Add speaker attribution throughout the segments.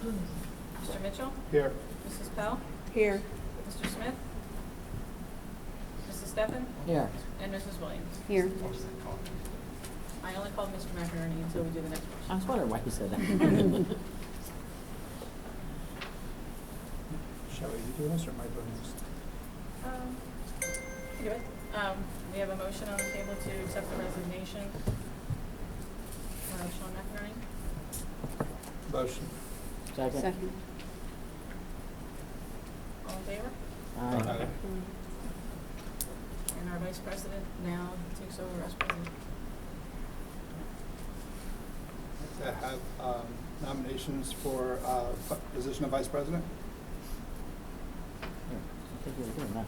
Speaker 1: Mr. Mitchell?
Speaker 2: Here.
Speaker 1: Mrs. Pell?
Speaker 3: Here.
Speaker 1: Mr. Smith? Mrs. Steffen?
Speaker 4: Here.
Speaker 1: And Mrs. Williams?
Speaker 3: Here.
Speaker 1: I only called Mr. McInerney until we do the next
Speaker 4: I
Speaker 1: motion.
Speaker 4: was wondering why you said that.
Speaker 2: Shelley, you doing this or am I doing this?
Speaker 1: You do it. We have a motion on the table to accept the resignation of Sean McInerney.
Speaker 2: Motion.
Speaker 4: Second.
Speaker 3: Second.
Speaker 1: All in favor?
Speaker 4: Aye.
Speaker 1: And our vice president now takes over as president.
Speaker 2: To have nominations for position of vice president?
Speaker 4: Here, I think we were doing that.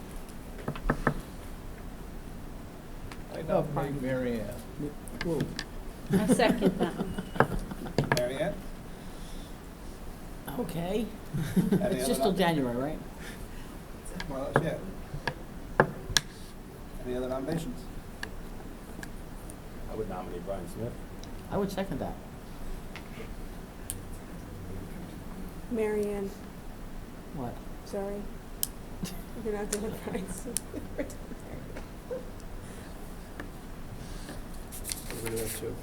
Speaker 5: I nominate Mary Ann.
Speaker 4: Whoa.
Speaker 3: I second that one.
Speaker 2: Mary Ann?
Speaker 4: Okay.
Speaker 2: Any
Speaker 4: It's just
Speaker 2: other
Speaker 4: till January, right?
Speaker 2: More or less, yeah. Any other nominations?
Speaker 5: I would nominate Brian Smith.
Speaker 4: I would second that.
Speaker 3: Mary Ann,
Speaker 4: What?
Speaker 3: sorry. You're not doing it right.
Speaker 2: Everybody else too.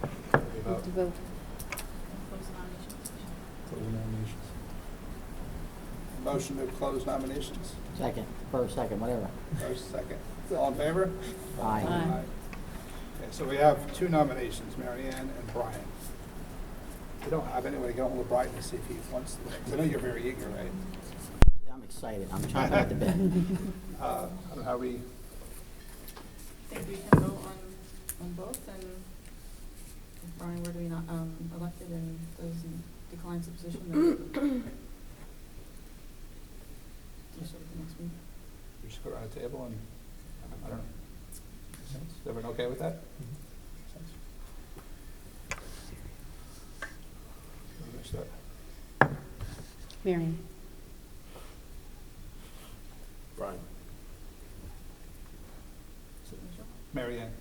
Speaker 3: We have to vote.
Speaker 1: Close the nominations.
Speaker 2: Close nominations. Motion to close nominations.
Speaker 4: Second, first, second, whatever.
Speaker 2: First, second. All in favor?
Speaker 4: Aye.
Speaker 3: Aye.
Speaker 2: Okay, so we have two nominations, Mary Ann and Brian. We don't have anybody going with Brian to see if he wants to. 'Cause I know you're very eager, right?
Speaker 4: I'm excited. I'm chomping at the bit.
Speaker 2: I don't know how we,
Speaker 1: I think we can vote on both, and if Brian were to be not elected and doesn't declines the position, then just at the next meeting.
Speaker 2: we just go around the table and, I don't know. Makes sense? Is everyone okay with that? Makes sense. Where do I start?
Speaker 3: Mary Ann.
Speaker 5: Brian.
Speaker 1: Mitchell?
Speaker 2: Mary Ann.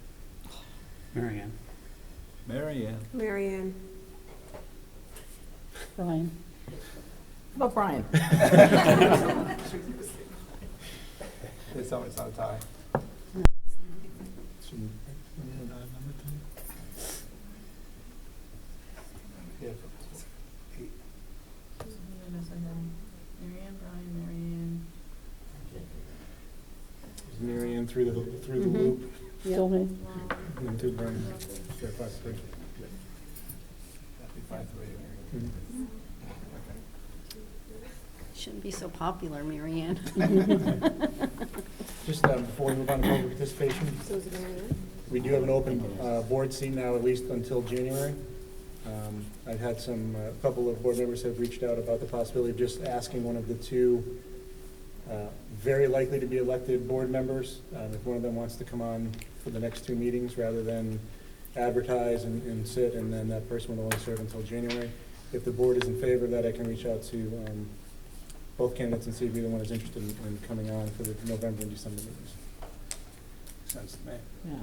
Speaker 6: Mary Ann.
Speaker 5: Mary Ann.
Speaker 3: Mary Ann. Brian.
Speaker 4: How about Brian?
Speaker 2: Please tell me it's not a tie. Yeah. Eight.
Speaker 1: And as I had Mary Ann, Brian, Mary Ann.
Speaker 6: Mary Ann through the
Speaker 3: Mhm.
Speaker 6: loop,
Speaker 3: Still me.
Speaker 1: Long,
Speaker 6: and then to Brian.
Speaker 1: Wilson.
Speaker 6: Yeah, 5-3.
Speaker 2: That'd be 5-3.
Speaker 6: Mhm.
Speaker 2: Okay.
Speaker 3: Shouldn't be so popular, Mary Ann.
Speaker 6: Just before we move on to public participation,
Speaker 3: So is it Mary Ann?
Speaker 6: we do have an open board seat now, at least until January. I've had a couple of board members have reached out about the possibility of just asking one of the two very likely to be elected board members, if one of them wants to come on for the next two meetings, rather than advertise and sit, and then that person will only serve until January. If the board is in favor of that, I can reach out to both candidates and see if either one is interested in coming on for the November and December meetings.
Speaker 2: Makes sense to me.
Speaker 4: Yeah.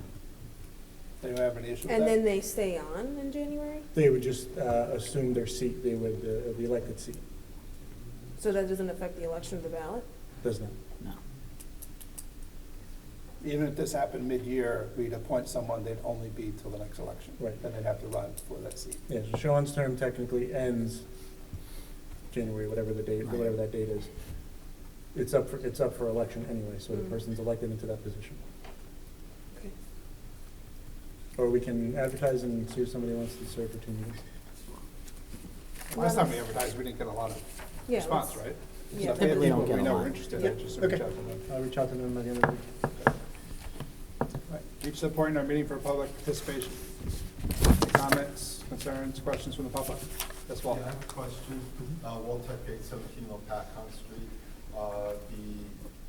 Speaker 2: Anyone have any issue with that?
Speaker 3: And then they stay on in January?
Speaker 6: They would just assume their seat, they would, the elected seat.
Speaker 3: So that doesn't affect the election of the ballot?
Speaker 6: Does not.
Speaker 4: No.
Speaker 2: Even if this happened mid-year, we'd appoint someone, they'd only be till the next election.
Speaker 6: Right.
Speaker 2: Then they'd have to run for that seat.
Speaker 6: Yeah, so Sean's term technically ends January, whatever the date,
Speaker 4: Right.
Speaker 6: whatever that date is. It's up for election anyway, so the
Speaker 3: Mm.
Speaker 6: person's elected into that position.
Speaker 3: Okay.
Speaker 6: Or we can advertise and see if somebody wants to serve for 2 meetings.
Speaker 2: Last time we advertised, we didn't get a lot of
Speaker 3: Yeah,
Speaker 2: response,
Speaker 3: let's-
Speaker 2: right?
Speaker 3: yeah.
Speaker 2: So if we had
Speaker 4: Typically don't
Speaker 2: people
Speaker 4: get
Speaker 2: we
Speaker 4: a
Speaker 2: know
Speaker 4: lot.
Speaker 2: were interested,
Speaker 6: Yep.
Speaker 2: I'd just
Speaker 6: Okay.
Speaker 2: reach out to them.
Speaker 6: I'll reach out to them by the end of the week.
Speaker 2: Right. Reach the point in our meeting for public participation. Comments, concerns, questions from the public? Yes,
Speaker 7: Yeah,
Speaker 2: Walter.
Speaker 7: I have a question. Walter, 817 Lopatcon Street.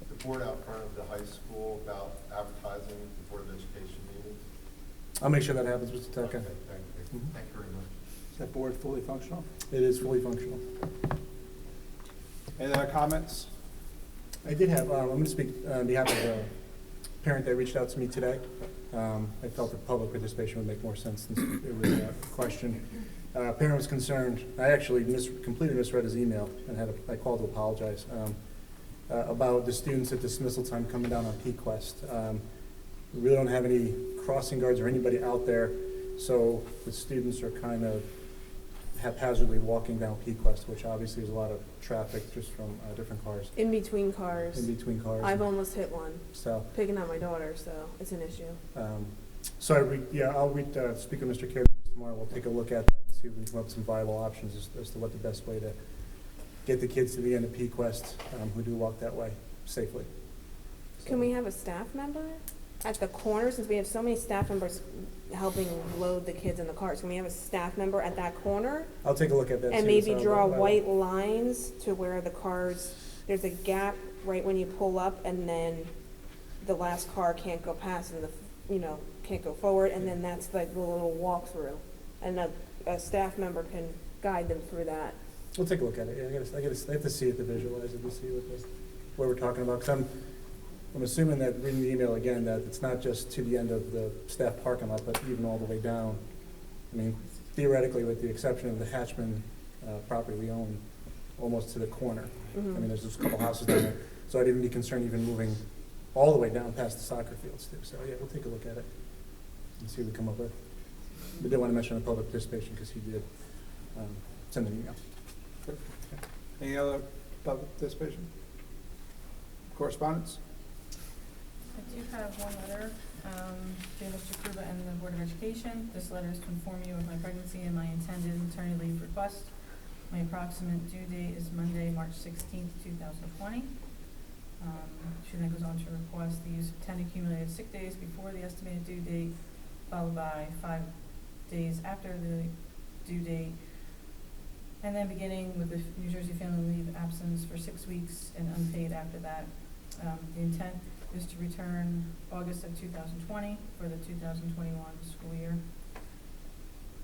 Speaker 7: The board out front of the high school about advertising the Board of Education meetings.
Speaker 6: I'll make sure that happens, Mr. Tucker.
Speaker 7: Okay, thank you.
Speaker 6: Mhm.
Speaker 7: Thank you very much.
Speaker 2: Is that board fully functional?
Speaker 6: It is fully functional.
Speaker 2: Any other comments?
Speaker 6: I did have, I'm going to speak on behalf of a parent that reached out to me today. I felt that public participation would make more sense since it was a question. Parent was concerned, I actually completely misread his email and I called to apologize, about the students at dismissal time coming down on P-Quest. We really don't have any crossing guards or anybody out there, so the students are kind of haphazardly walking down P-Quest, which obviously is a lot of traffic just from different cars,
Speaker 3: In between cars.
Speaker 6: in between cars.
Speaker 3: I've almost hit one,
Speaker 6: So,
Speaker 3: picking up my daughter, so it's an issue.
Speaker 6: so I'll speak with Mr. Carey tomorrow. We'll take a look at that and see if we can come up with some viable options as to what the best way to get the kids to the end of P-Quest, who do walk that way safely.
Speaker 3: Can we have a staff member at the corner, since we have so many staff members helping load the kids in the cars? Can we have a staff member at that corner?
Speaker 6: I'll take a look at that.
Speaker 3: And
Speaker 6: see
Speaker 3: maybe
Speaker 6: what's
Speaker 3: draw
Speaker 6: out there.
Speaker 3: white lines to where the cars, there's a gap right when you pull up, and then the last car can't go past and can't go forward, and then that's like the little walkthrough. And a staff member can guide them through that.
Speaker 6: We'll take a look at it. Yeah, I have to see it to visualize it to see what we're talking about. Because I'm assuming that, reading the email again, that it's not just to the end of the staff parking lot, but even all the way down. I mean, theoretically, with the exception of the Hatchman property we own, almost to the corner. I mean, there's just a couple houses down there. So I'd even be concerned even moving all the way down past the soccer fields too. So yeah, we'll take a look at it and see what we come up with. We did want to mention the public participation because he did send an email.
Speaker 2: Any other public participation? Correspondence?
Speaker 1: I do have one letter, to Mr. Kruba and the Board of Education. This letter is to inform you of my pregnancy and my intended maternity leave request. My approximate due date is Monday, March 16th, 2020. She then goes on to request the use of 10 accumulated sick days before the estimated due date, followed by 5 days after the due date, and then beginning with the New Jersey Family Leave absence for 6 weeks and unpaid after that. The intent is to return August of 2020 for the 2021 school year.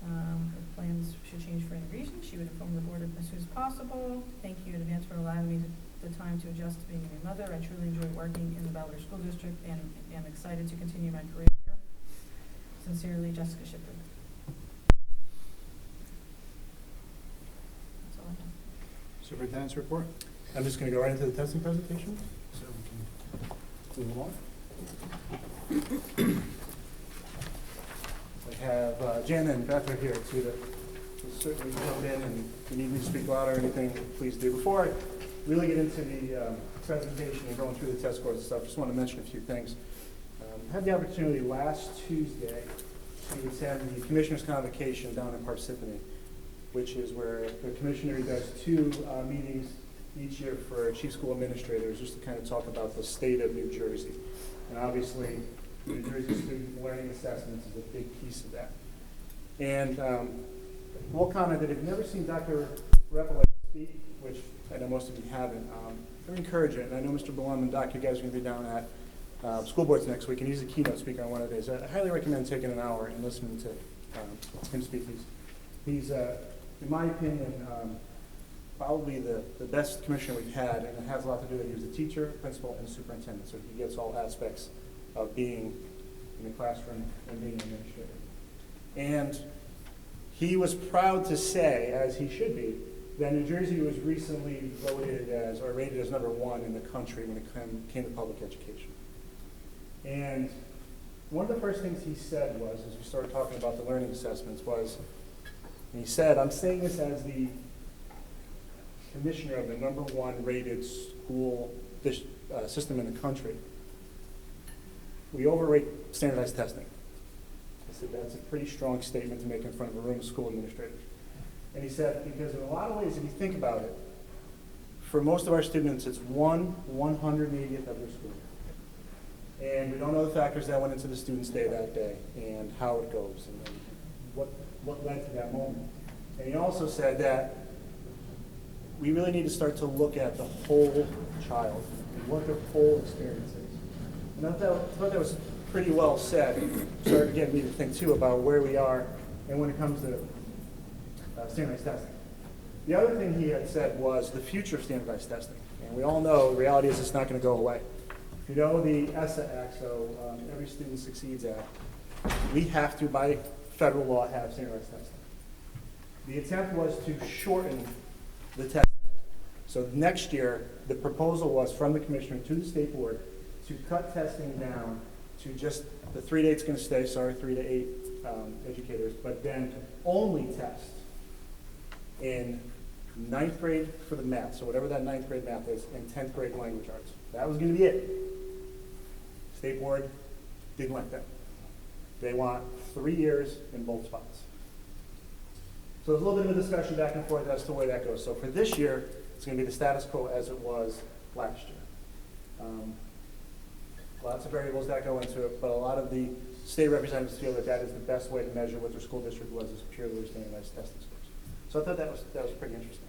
Speaker 1: If plans should change for any reason, she would inform the board as soon as possible. Thank you in advance for allowing me the time to adjust to being a new mother. I truly enjoy working in the Bellevue School District and am excited to continue my career here. Sincerely, Jessica Shipley. That's all I have.
Speaker 2: Superintendent's report?
Speaker 6: I'm just going to go right into the testing presentation, so we can move along. I have Jan and Beth are here too to certainly jump in, and if you need me to speak louder or anything, please do. Before I really get into the presentation and going through the test scores and stuff, just want to mention a few things. I had the opportunity last Tuesday to attend the Commissioner's Convocation down in Parsippany, which is where the Commissioner does 2 meetings each year for chief school administrators, just to kind of talk about the state of New Jersey. And obviously, New Jersey student learning assessments is a big piece of that. And we'll comment that if you've never seen Dr. Repollet speak, which I know most of you haven't, I would encourage it. And I know Mr. Blum and Doc, you guys are going to be down at school boards next week, and he's a keynote speaker on one of the days. I highly recommend taking an hour and listening to him speak. He's in my opinion, probably the best commissioner we've had, and it has a lot to do with he was a teacher, principal, and superintendent, so he gets all aspects of being in the classroom and being an administrator. And he was proud to say, as he should be, that New Jersey was recently voted as, or rated as #1 in the country when it came to public education. And one of the first things he said was, as we started talking about the learning assessments, was, and he said, I'm saying this as the commissioner of the #1 rated school system in the country. We overrate standardized testing. I said, that's a pretty strong statement to make in front of a room of school administrators. And he said, because in a lot of ways, if you think about it, for most of our students, it's 1/180th of their school year. And we don't know the factors that went into the student's day that day and how it goes and what led to that moment. And he also said that we really need to start to look at the whole child and what their whole experience is. And I thought that was pretty well said. Started getting me to think too about where we are and when it comes to standardized testing. The other thing he had said was the future of standardized testing. And we all know the reality is it's not going to go away. If you know the ESSA Act, so Every Student Succeeds Act, we have to, by federal law, have standardized testing. The attempt was to shorten the test. So next year, the proposal was from the commissioner to the state board to cut testing down to just, the 3 date's gonna stay, sorry, 3 to 8 educators, but then only test in 9th grade for the math, so whatever that 9th grade math is, and 10th grade language arts. That was gonna be it. State board didn't like that. They want 3 years in both spots. So there's a little bit of a discussion back and forth as to where that goes. So for this year, it's gonna be the status quo as it was last year. Lots of variables that go into it, but a lot of the state representatives feel that that is the best way to measure what their school district was, is purely standardized testing scores. So I thought that was pretty interesting.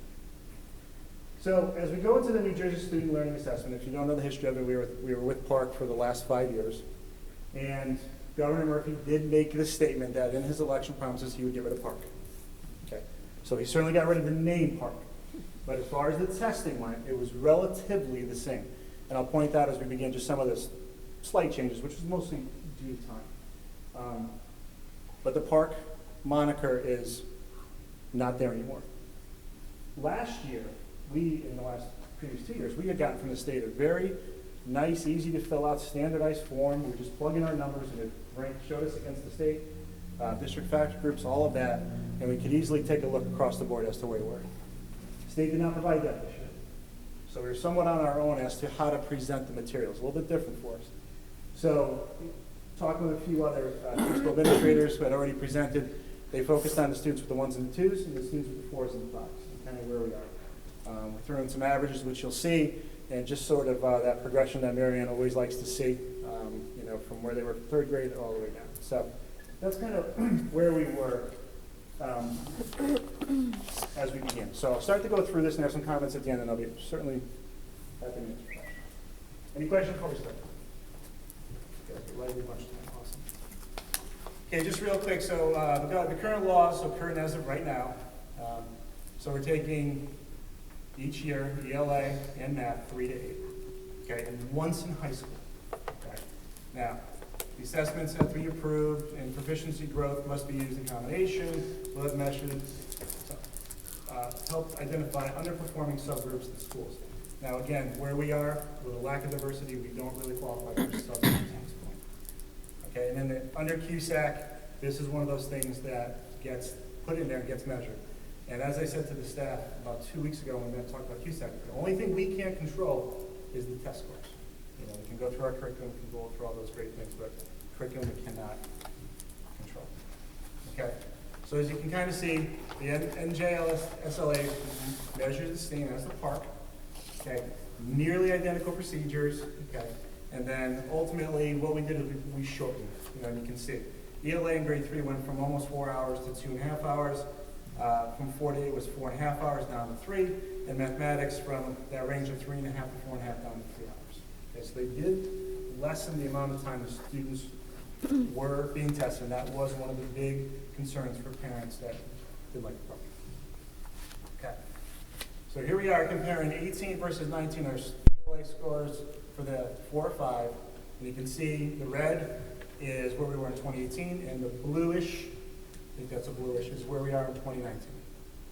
Speaker 6: So as we go into the New Jersey Student Learning Assessment, if you don't know the history of it, we were with Park for the last 5 years. And Governor Murphy did make the statement that in his election promises, he would get rid of Park. Okay, so he certainly got rid of the name Park. But as far as the testing went, it was relatively the same. And I'll point out as we begin just some of the slight changes, which is mostly due to time. But the Park moniker is not there anymore. Last year, in the last previous 2 years, we had gotten from the state a very nice, easy to fill out standardized form. We just plug in our numbers and it showed us against the state, district factor groups, all of that, and we could easily take a look across the board as to where we were. The state did not provide that this year. So we were somewhat on our own as to how to present the materials, a little bit different for us. So talking with a few other school administrators who had already presented, they focused on the students with the 1s and the 2s and the students with the 4s and the 5s, kind of where we are. We threw in some averages, which you'll see, and just sort of that progression that Marianne always likes to see, from where they were 3rd grade all the way down. So that's kind of where we were as we began. So I'll start to go through this and have some comments at the end, and I'll be certainly happy to answer questions. Any questions before we start? Awesome. Okay, just real quick, so the current laws, so current as of right now, so we're taking each year, ELA and math, 3 to 8, okay, and once in high school, okay? Now, the assessments have to be approved, and proficiency growth must be used in combination, so as measured, help identify underperforming subgroups in schools. Now, again, where we are, with a lack of diversity, we don't really qualify for subgroups at this point. Okay, and then under QSAC, this is one of those things that gets put in there and gets measured. And as I said to the staff about 2 weeks ago when we talked about QSAC, the only thing we can't control is the test scores. We can go through our curriculum, we can go through all those great things, but curriculum we cannot control. Okay, so as you can kind of see, the NJSLA measures the same as the Park. Okay, nearly identical procedures. Okay, and then ultimately what we did is we shortened. And you can see ELA in grade 3 went from almost 4 hours to 2.5 hours. From 4 to 8 was 4.5 hours down to 3, and mathematics from that range of 3.5 to 4.5 down to 3 hours. Okay, so they did lessen the amount of time the students were being tested, and that was one of the big concerns for parents that did like the program. Okay, so here we are comparing 18 versus 19, our ELA scores for the 4 or 5, and you can see the red is where we were in 2018, and the bluish, I think that's a bluish, is where we are in 2019.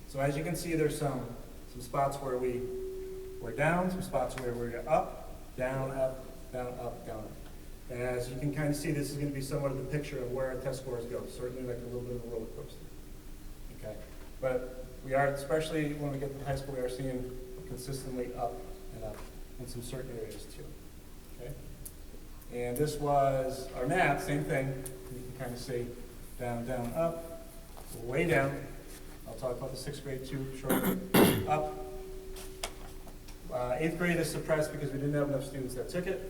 Speaker 6: So as you can see, there's some spots where we're down, some spots where we're up, down, up, down, up, down, up. And as you can kind of see, this is going to be somewhat of the picture of where our test scores go, certainly like a little bit of a roller coaster. Okay, but we are, especially when we get to high school, we are seeing consistently up and up in some certain areas too. Okay, and this was our math, same thing. You can kind of see down, down, up. Way down. I'll talk about the 6th grade too shortly. Up. 8th grade is suppressed because we didn't have enough students that took it.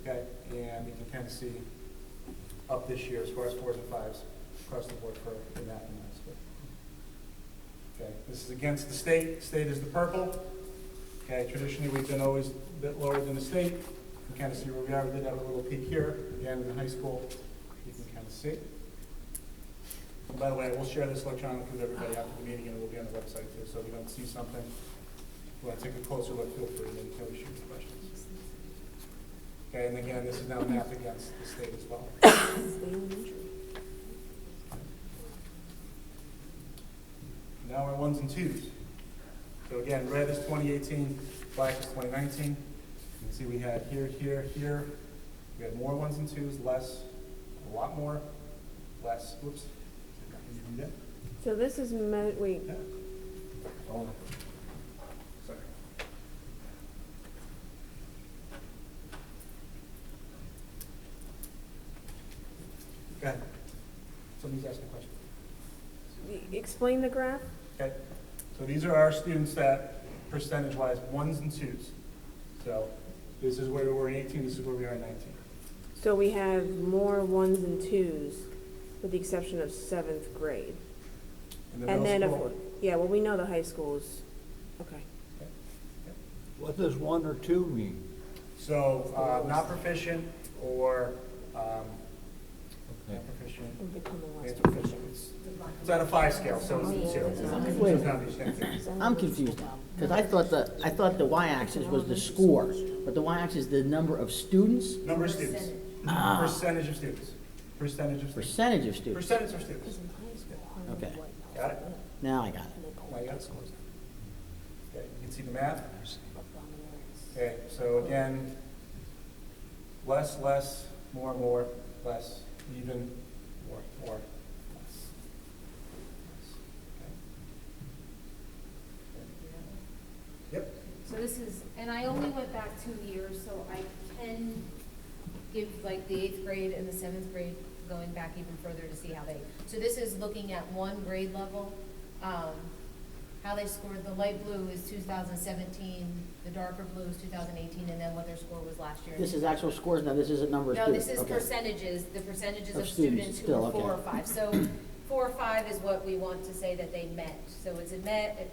Speaker 6: Okay, and you can kind of see up this year as far as 4s and 5s across the board for the math and math school. Okay, this is against the state. State is the purple. Okay, traditionally we've been always a bit lower than the state. You can kind of see where we are. We did have a little peak here. Again, in high school, you can kind of see. And by the way, we'll share this electronically with everybody after the meeting, and it will be on the website too. So if you don't see something, if you want to take a closer look, feel free, and then you can always shoot the questions. Okay, and again, this is now mapped against the state as well. Now we're ones and twos. So again, red is 2018, black is 2019. You can see we had here, here, here. We had more ones and twos, less, a lot more, less. Whoops. Can you do that?
Speaker 3: So this is, wait,
Speaker 6: Yeah. Oh. Sorry. Go ahead. Somebody's asking a question.
Speaker 3: explain the graph?
Speaker 6: Okay, so these are our students that, percentage-wise, ones and twos. So this is where we were in 18, this is where we are in 19.
Speaker 3: So we have more ones and twos, with the exception of 7th grade.
Speaker 6: In the
Speaker 3: And then,
Speaker 6: middle school,
Speaker 3: yeah, well, we know the high schools, okay.
Speaker 5: What does 1 or 2 mean?
Speaker 6: so not proficient or
Speaker 5: Okay.
Speaker 6: not proficient,
Speaker 3: And becoming less
Speaker 6: and proficient. It's on a 5 scale, so it's a 2.
Speaker 4: Wait.
Speaker 6: It's not the same thing.
Speaker 4: I'm confused now, because I thought the y-axis was the score, but the y-axis is the number of students,
Speaker 6: Number of students.
Speaker 4: Ah.
Speaker 6: Percentage of students. Percentage of students.
Speaker 4: percentage of students.
Speaker 6: Percentage of students.
Speaker 4: Okay,
Speaker 6: Got it?
Speaker 4: now I got it.
Speaker 6: Now you got it. Okay, you can see the math. Okay, so again, less, less, more, less, even, more, less. Okay. Yep,
Speaker 8: So this is, and I only went back 2 years, so I can give like the 8th grade and the 7th grade going back even further to see how they, so this is looking at one grade level, how they scored. The light blue is 2017, the darker blue is 2018, and then what their score was last year.
Speaker 4: This is actual scores now, this isn't number of
Speaker 8: No,
Speaker 4: students?
Speaker 8: this is
Speaker 4: Okay.
Speaker 8: percentages, the percentages
Speaker 4: Of
Speaker 8: of
Speaker 4: students
Speaker 8: students who
Speaker 4: still,
Speaker 8: are 4 or
Speaker 4: okay.
Speaker 8: 5. So 4 or 5 is what we want to say that they met. So it's a met,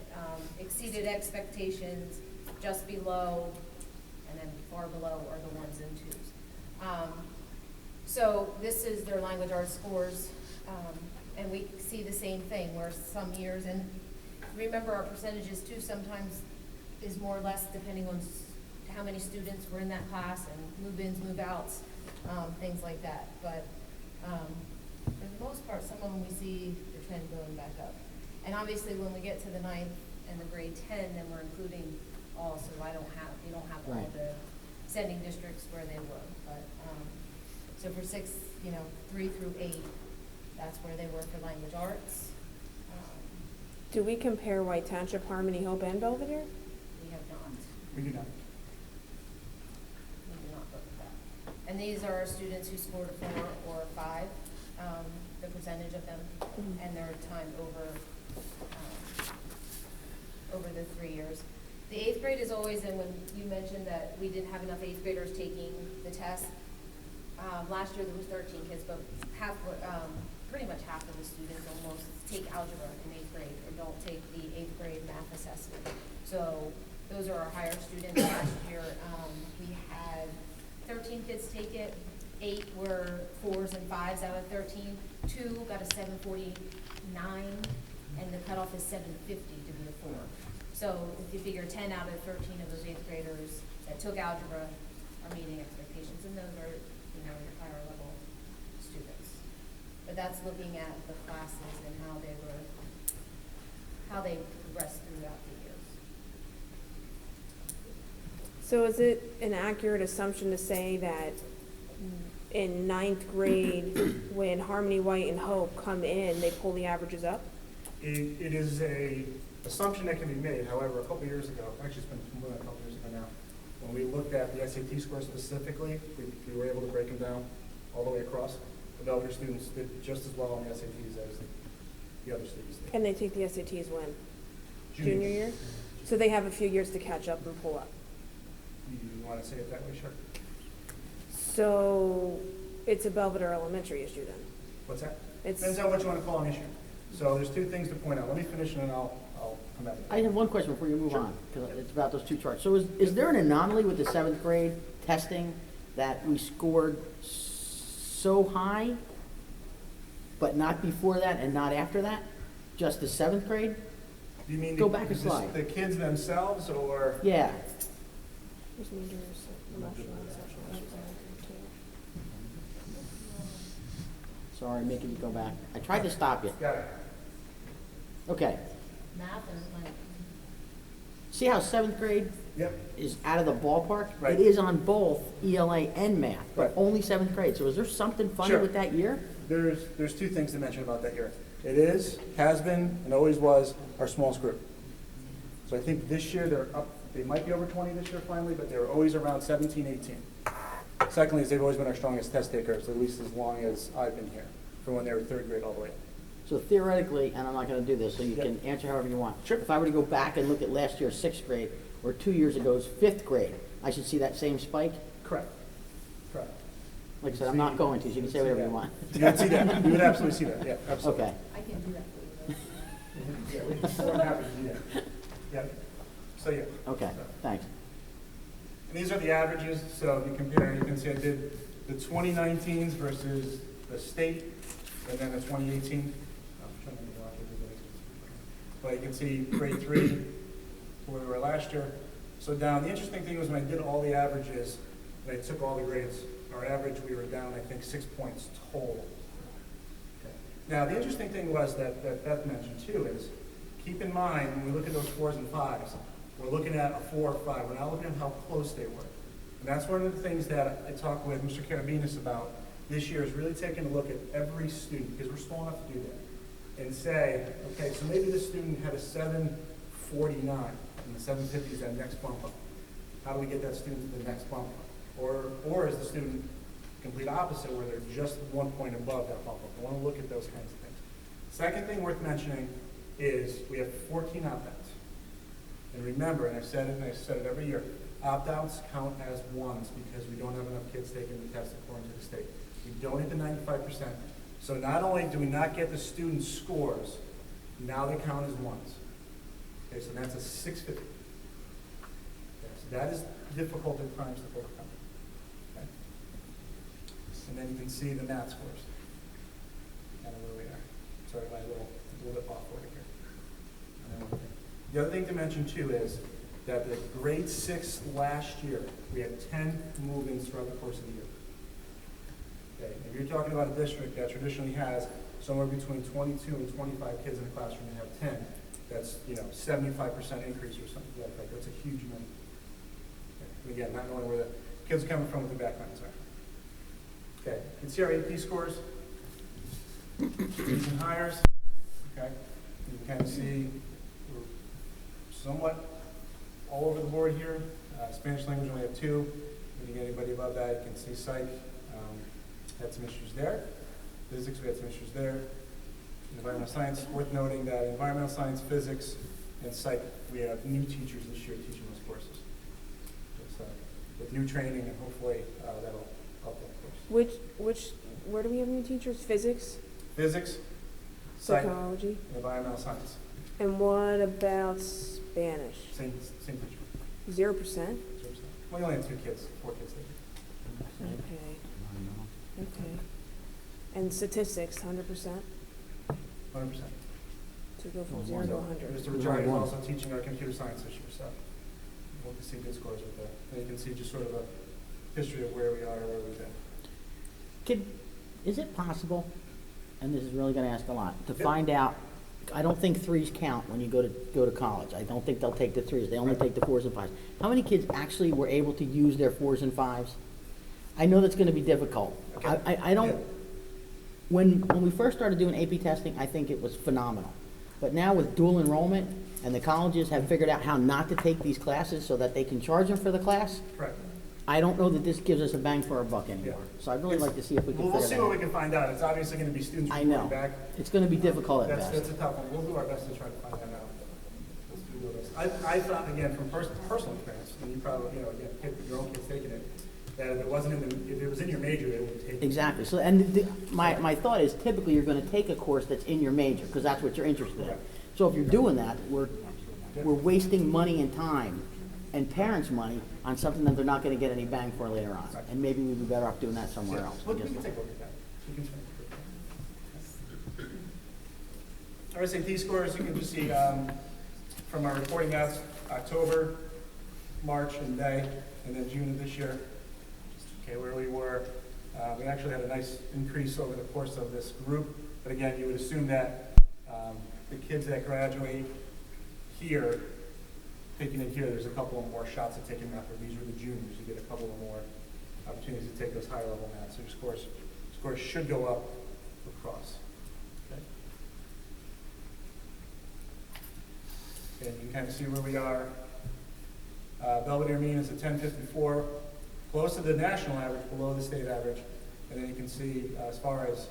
Speaker 8: exceeded expectations, just below, and then far below are the ones and twos. So this is their language arts scores, and we see the same thing where some years, and remember our percentages too sometimes is more or less depending on how many students were in that class and move-ins, move-outs, things like that. But for the most part, some of them we see the trend going back up. And obviously, when we get to the 9th and the grade 10, then we're including all, so you don't have all
Speaker 4: Right.
Speaker 8: the sending districts where they were. But, so for 3 through 8, that's where they were for language arts.
Speaker 3: Do we compare White Township, Harmony, Hope, and Belvedere?
Speaker 8: We have not.
Speaker 6: we do not.
Speaker 8: We do not look at that. And these are our students who scored a 4 or a 5, the percentage of them, and their time over the 3 years. The 8th grade is always, and when you mentioned that we didn't have enough 8th graders taking the test, last year there was 13 kids, but pretty much half of the students almost take algebra in 8th grade or don't take the 8th grade math assessment. So those are our higher students. Last year, we had 13 kids take it. 8 were 4s and 5s out of 13. 2 got a 749, and the cutoff is 750 to be a 4. So if you figure 10 out of 13 of those 8th graders that took algebra are meeting expectations, and those are, your higher level students. But that's looking at the classes and how they progressed throughout the years.
Speaker 3: So is it an accurate assumption to say that in 9th grade, when Harmony, White, and Hope come in, they pull the averages up?
Speaker 6: It is a assumption that can be made. However, a couple years ago, actually it's been more than a couple years ago now, when we looked at the SAT score specifically, we were able to break them down all the way across. The Belvedere students did just as well on the SATs as the other students did.
Speaker 3: And they take the SATs when? Junior year? So they have a few years to catch up and pull up.
Speaker 6: You want to say it that way, sure?
Speaker 3: So it's a Belvedere Elementary issue then?
Speaker 6: What's that?
Speaker 3: It's-
Speaker 6: Depends on what you want to call an issue. So there's 2 things to point out. Let me finish and then I'll come back.
Speaker 4: I have one question before you move on, because it's about those 2 charts. So is there an anomaly with the 7th grade testing that we scored so high, but not before that and not after that? Just the 7th grade?
Speaker 6: Do you mean
Speaker 4: Go back a slide.
Speaker 6: the kids themselves or?
Speaker 4: Yeah.
Speaker 3: There's major emotional and social issues in there too.
Speaker 4: Sorry, making you go back. I tried to stop you.
Speaker 6: Got it.
Speaker 4: Okay.
Speaker 8: math or like?
Speaker 4: See how seventh grade
Speaker 6: Yep.
Speaker 4: is out of the ballpark?
Speaker 6: Right.
Speaker 4: It is on both ELA and math, but
Speaker 6: Right.
Speaker 4: only seventh grade. So is there something funny
Speaker 6: Sure.
Speaker 4: with that year?
Speaker 6: There's two things to mention about that year. It is, has been, and always was our smallest group. So I think this year they're up, they might be over 20 this year finally, but they were always around 17, 18. Secondly, is they've always been our strongest test takers, at least as long as I've been here, from when they were third grade all the way up.
Speaker 4: So theoretically, and I'm not gonna do this, so you
Speaker 6: Yep.
Speaker 4: can answer however you want.
Speaker 6: Sure.
Speaker 4: If I were to go back and look at last year's sixth grade, or 2 years ago's fifth grade, I should see that same spike?
Speaker 6: Correct. Correct.
Speaker 4: Like I said, I'm not going to, so you can say whatever you want.
Speaker 6: You would see that. You would absolutely see that, yeah, absolutely.
Speaker 4: Okay.
Speaker 8: I can do that for you.
Speaker 6: Yeah, we're more than happy to do that. Yeah. So, yeah.
Speaker 4: Okay, thanks.
Speaker 6: And these are the averages, so if you compare, you can see I did the 2019s versus the state, and then the 2018. I'm trying to make it out here. But you can see grade 3, where we were last year. So down, the interesting thing was when I did all the averages, and I took all the grades, our average, we were down, I think, 6 points total. Okay. Now, the interesting thing was that Beth mentioned too is, keep in mind, when we look at those 4s and 5s, we're looking at a 4 or 5. We're not looking at how close they were. And that's one of the things that I talked with Mr. Karabinas about this year, is really taking a look at every student, because we're small enough to do that, and say, okay, so maybe this student had a 749, and the 750 is that next bump up. How do we get that student to the next bump up? Or is the student complete opposite, where they're just 1 point above that bump up? I want to look at those kinds of things. Second thing worth mentioning is we have 14 opt-outs. And remember, and I've said it, and I've said it every year, opt-outs count as ones because we don't have enough kids taking the test according to the state. We don't hit the 95%. So not only do we not get the students' scores, now they count as ones. Okay, so that's a 650. Okay, so that is difficult at times to overcome. Okay? And then you can see the math scores. Kind of where we are. Sorry, my little bit off order here. The other thing to mention too is that the grade 6 last year, we had 10 move-ins throughout the course of the year. Okay, if you're talking about a district that traditionally has somewhere between 22 and 25 kids in a classroom and have 10, that's, 75% increase or something like that. That's a huge number. Okay, and again, not knowing where the kids are coming from, what their backgrounds are. Okay, you can see our AP scores, recent hires. Okay, you can kind of see we're somewhat all over the board here. Spanish language, we only have 2. When you get anybody above that, you can see psych. Had some issues there. Physics, we had some issues there. Environmental science, worth noting that environmental science, physics, and psych, we have new teachers this year teaching those courses. With new training, and hopefully that'll help that course.
Speaker 3: Where do we have new teachers? Physics,
Speaker 6: Physics, psych, and
Speaker 3: psychology?
Speaker 6: environmental science.
Speaker 3: And what about Spanish?
Speaker 6: Same teacher.
Speaker 3: 0%?
Speaker 6: We only had 4 kids there.
Speaker 3: Okay. Okay. And statistics, 100%?
Speaker 6: 100%.
Speaker 3: To go from 0 to 100?
Speaker 6: Mr. Ricciardi is also teaching our computer science this year, so we'll to see good scores with that. And you can see just sort of a history of where we are and where we've been.
Speaker 4: Is it possible, and this is really gonna ask a lot, to
Speaker 6: Yep.
Speaker 4: find out, I don't think 3s count when you go to college. I don't think they'll take the 3s. They only take the 4s and 5s. How many kids actually were able to use their 4s and 5s? I know that's gonna be difficult.
Speaker 6: Okay.
Speaker 4: I don't,
Speaker 6: Yeah.
Speaker 4: when we first started doing AP testing, I think it was phenomenal. But now with dual enrollment, and the colleges have figured out how not to take these classes so that they can charge them for the class,
Speaker 6: Correct.
Speaker 4: I don't know that this gives us a bang for our buck anymore.
Speaker 6: Yeah.
Speaker 4: So I'd really like to see if we can
Speaker 6: We'll
Speaker 4: figure
Speaker 6: see
Speaker 4: that
Speaker 6: what we
Speaker 4: out.
Speaker 6: can find out. It's obviously going to be students
Speaker 4: I
Speaker 6: reporting
Speaker 4: know.
Speaker 6: back.
Speaker 4: It's gonna be difficult at
Speaker 6: That's
Speaker 4: best.
Speaker 6: a tough one. We'll do our best to try to find that out. Let's do our best. I found, again, from personal experience, and you probably, again, your own kids taking it, that if it wasn't if it was in your major, they would take it.
Speaker 4: Exactly. So, and my thought is typically you're gonna take a course that's in your major, because that's what you're interested in.
Speaker 6: Right.
Speaker 4: So if you're doing that, we're wasting money and time and parents' money on something that they're not gonna get any bang for later on.
Speaker 6: Right.
Speaker 4: And maybe we'd be better off doing that somewhere
Speaker 6: Yeah.
Speaker 4: else.
Speaker 6: We can take a look at that. We can check. Our SAT scores, you can just see from our reporting outs, October, March, and May, and then June of this year, okay, where we were. We actually had a nice increase over the course of this group, but again, you would assume that the kids that graduate here, taking it here, there's a couple of more shots at taking math, where these were the juniors, you get a couple of more opportunities to take those higher level maths, so your scores should go up across. Okay. And you can kind of see where we are. Belvedere mean is at 1054, close to the national average, below the state average. And then you can see as far as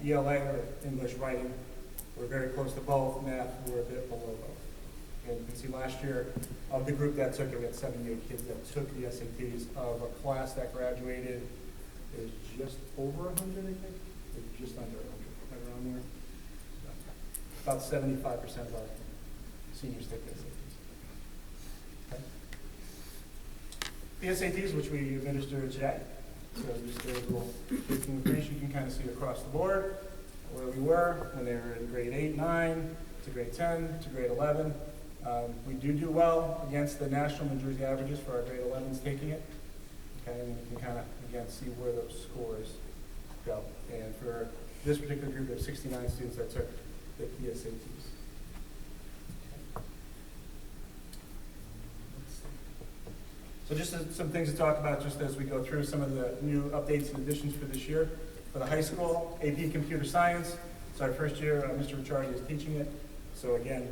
Speaker 6: ELA or English writing, we're very close to both. Math, we're a bit below both. And you can see last year, of the group that took it, we had 78 kids that took the SATs. Of a class that graduated, it was just over 100, I think. It was just under 100, right around there. So, about 75% of our seniors take the SATs. Okay. The SATs, which we administer today. So just a little brief information, you can kind of see across the board where we were when they were in grade 8, 9, to grade 10, to grade 11. We do well against the national New Jersey averages for our grade 11s taking it. Okay, and you can kind of, again, see where those scores go. And for this particular group, there's 69 students that took the PSATs. So just some things to talk about just as we go through some of the new updates and additions for this year. For the high school, AP Computer Science. It's our first year, Mr. Ricciardi is teaching it. So again,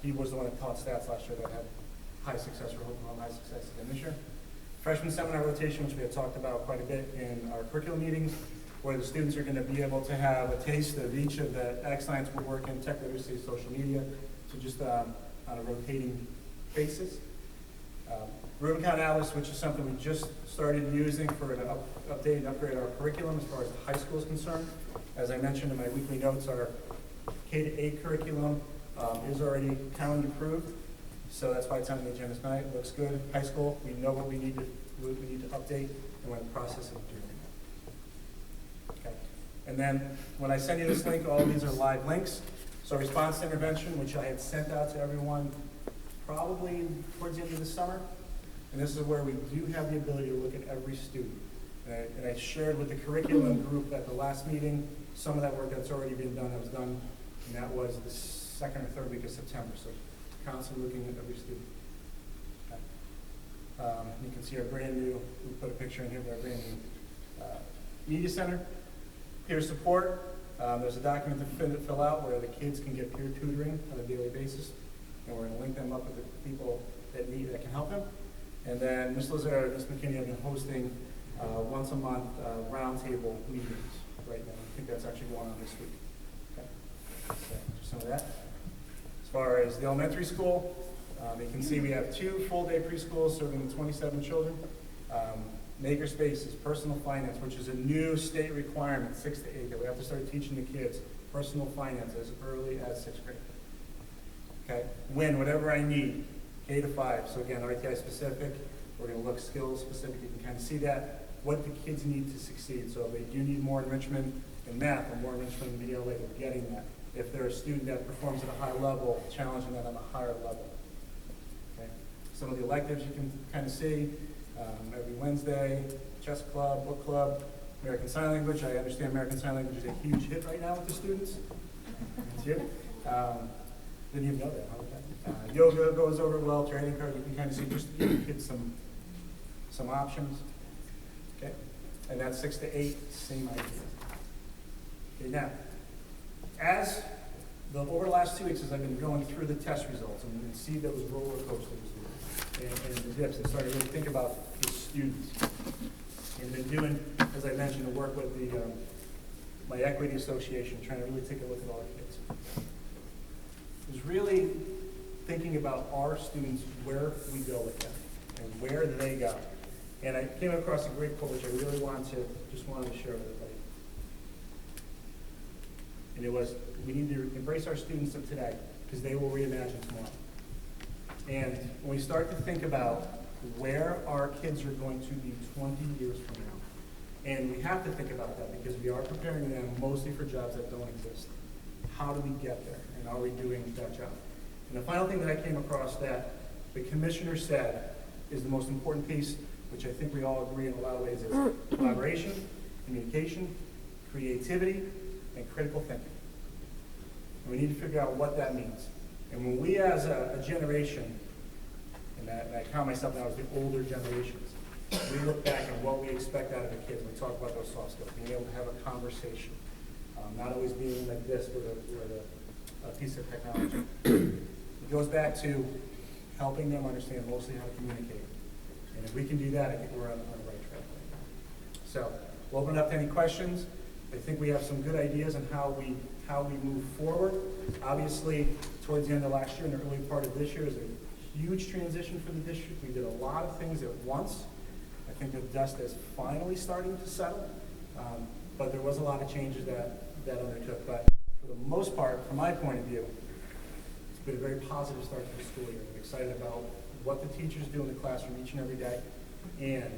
Speaker 6: he was the one that taught stats last year that had high success. We're hoping on high success again this year. Freshman seminar rotation, which we had talked about quite a bit in our curriculum meetings, where the students are going to be able to have a taste of each of the ag science we're working, tech literacy, social media, so just on a rotating basis. Rubicon Atlas, which is something we just started using for an update and upgrade our curriculum as far as the high school is concerned. As I mentioned in my weekly notes, our K-8 curriculum is already county approved, so that's why it's on the agenda tonight. It looks good. High school, we know what we need to update, and we're in the process of doing it. Okay. And then when I send you this link, all of these are live links. So response to intervention, which I had sent out to everyone probably towards the end of the summer. And this is where we do have the ability to look at every student. And I shared with the curriculum group at the last meeting some of that work that's already been done, that was done, and that was the second or third week of September. So constantly looking at every student. Okay. You can see our brand new, we put a picture in here of our brand new media center. Peer support. There's a document to fill out where the kids can get peer tutoring on a daily basis. And we're going to link them up with the people that can help them. And then Ms. Lazare and Ms. McKinney have been hosting once a month roundtable meetings right now. I think that's actually going on this week. Okay. So some of that. As far as the elementary school, you can see we have 2 full-day preschools serving 27 children. Makerspace is personal finance, which is a new state requirement, 6 to 8, that we have to start teaching the kids personal finance as early as 6th grade. Okay, whatever I need, K to 5. So again, RTI specific. We're going to look skills specific. You can kind of see that, what the kids need to succeed. So if they do need more enrichment in math or more enrichment in ELA, they're getting that. If they're a student that performs at a high level, challenging that on a higher level. Okay. Some of the electives you can kind of see every Wednesday: chess club, book club, American Sign Language. I understand American Sign Language is a huge hit right now with the students. It's you. Didn't even know that. Yoga goes over well. Trading cards, you can kind of see, just to give kids some options. Okay, and that's 6 to 8, same idea. Okay, now, over the last 2 weeks, as I've been going through the test results, and you can see those roller coasters and the dips, and started to really think about the students. And been doing, as I mentioned, the work with the my equity association, trying to really take a look at all our kids. Is really thinking about our students, where we go with them, and where they go. And I came across a great quote, which I really wanted to share with everybody. And it was, we need to embrace our students of today, because they will reimagine tomorrow. And when we start to think about where our kids are going to be 20 years from now, and we have to think about that because we are preparing them mostly for jobs that don't exist. How do we get there? And are we doing that job? And the final thing that I came across that the commissioner said is the most important piece, which I think we all agree in a lot of ways, is collaboration, communication, creativity, and critical thinking. And we need to figure out what that means. And when we as a generation, and I count myself now as the older generations, we look back at what we expect out of the kids, and we talk about those soft skills, being able to have a conversation, not always being like this with a piece of technology. It goes back to helping them understand mostly how to communicate. And if we can do that, I think we're on the right track. So we'll open it up to any questions. I think we have some good ideas on how we move forward. Obviously, towards the end of last year and the early part of this year is a huge transition for the district. We did a lot of things at once. I think the dust is finally starting to settle, but there was a lot of changes that undertook. But for the most part, from my point of view, it's been a very positive start to the school year. I'm excited about what the teachers do in the classroom each and every day, and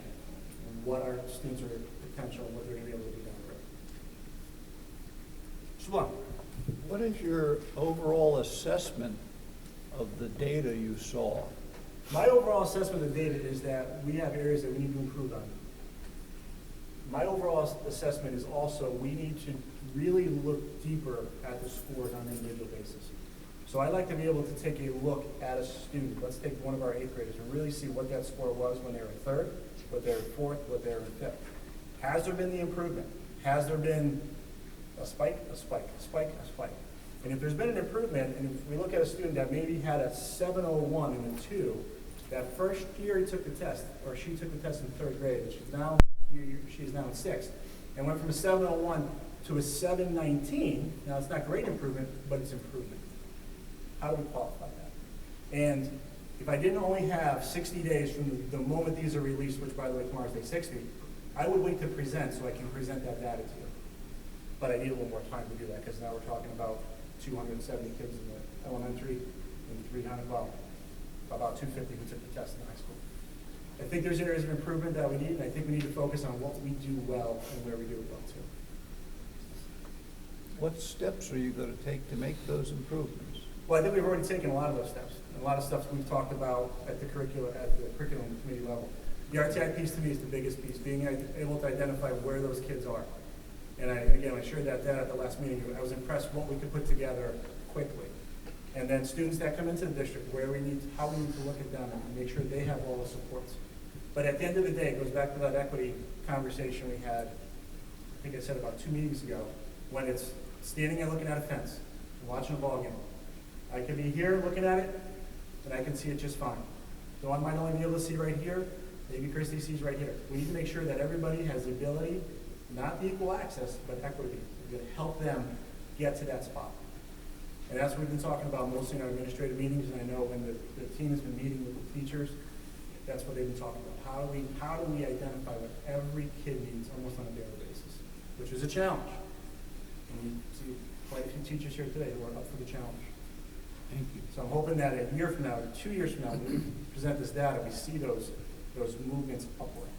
Speaker 6: what our students are potential, and what they're going to be able to do down the road. Shalom.
Speaker 5: What is your overall assessment of the data you saw?
Speaker 6: My overall assessment of the data is that we have areas that we need to improve on. My overall assessment is also we need to really look deeper at the scores on an individual basis. So I like to be able to take a look at a student. Let's take one of our 8th graders and really see what that score was when they were in 3rd, what they were in 4th, what they were in 5th. Has there been the improvement? Has there been a spike, a spike, a spike, a spike? And if there's been an improvement, and if we look at a student that maybe had a 701 and a 2, that first year he took the test, or she took the test in 3rd grade, and she's now in 6th, and went from a 701 to a 719, now it's not great improvement, but it's improvement. How do we qualify that? And if I didn't only have 60 days from the moment these are released, which by the way, tomorrow's day 60, I would wait to present so I can present that data to you. But I need a little more time to do that, because now we're talking about 270 kids in the elementary, and 300, well, about 250 who took the test in high school. I think there's areas of improvement that we need, and I think we need to focus on what we do well and where we do it well too.
Speaker 5: What steps are you going to take to make those improvements?
Speaker 6: Well, I think we've already taken a lot of those steps. And a lot of stuff we've talked about at the curriculum committee level. The RTI piece to me is the biggest piece, being able to identify where those kids are. And I shared that data at the last meeting. I was impressed what we could put together quickly. And then students that come into the district, how we need to look at them and make sure they have all the supports. But at the end of the day, it goes back to that equity conversation we had, I think I said about 2 meetings ago, when it's standing and looking at a fence and watching a ball game. I can be here looking at it, and I can see it just fine. The one might only be able to see right here, maybe Christy sees right here. We need to make sure that everybody has the ability, not the equal access, but equity, to help them get to that spot. And that's what we've been talking about mostly in our administrative meetings, and I know when the team has been meeting with the teachers, that's what they've been talking about. How do we identify what every kid needs almost on a daily basis, which is a challenge. And you see quite a few teachers here today who are up for the challenge.
Speaker 5: Thank you.
Speaker 6: So I'm hoping that a year from now, or 2 years from now, when we present this data, we see those movements upward.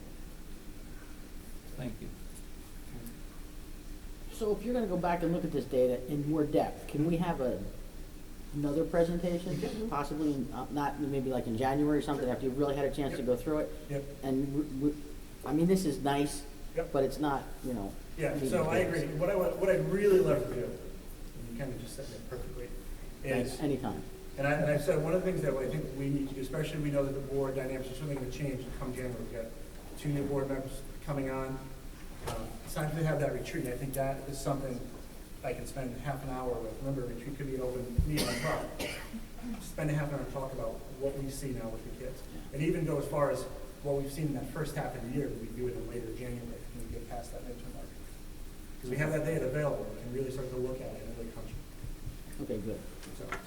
Speaker 5: Thank you.
Speaker 4: So if you're gonna go back and look at this data in more depth, can we have another presentation? Possibly, not maybe like in January or something, after you've really had a chance to go through it?
Speaker 6: Yep.
Speaker 4: And I mean, this is nice,
Speaker 6: Yep.
Speaker 4: but it's not,
Speaker 6: Yeah,
Speaker 4: meeting
Speaker 6: so I
Speaker 4: days.
Speaker 6: agree. What I'd really love to do, and you kind of just said that perfectly, is,
Speaker 4: Anytime.
Speaker 6: and I've said, one of the things that I think we need to do, especially we know that the board dynamics are certainly going to change come January. We've got 2 new board members coming on. It's time to have that retreat. I think that is something I can spend half an hour with. Remember, a retreat could be an open meeting on top. Spend a half an hour and talk about what we see now with the kids. And even go as far as what we've seen in that first half of the year, we do it in later January when we get past that midterm mark. Because we have that data available, we can really start to look at it and really crunch it.
Speaker 4: Okay, good.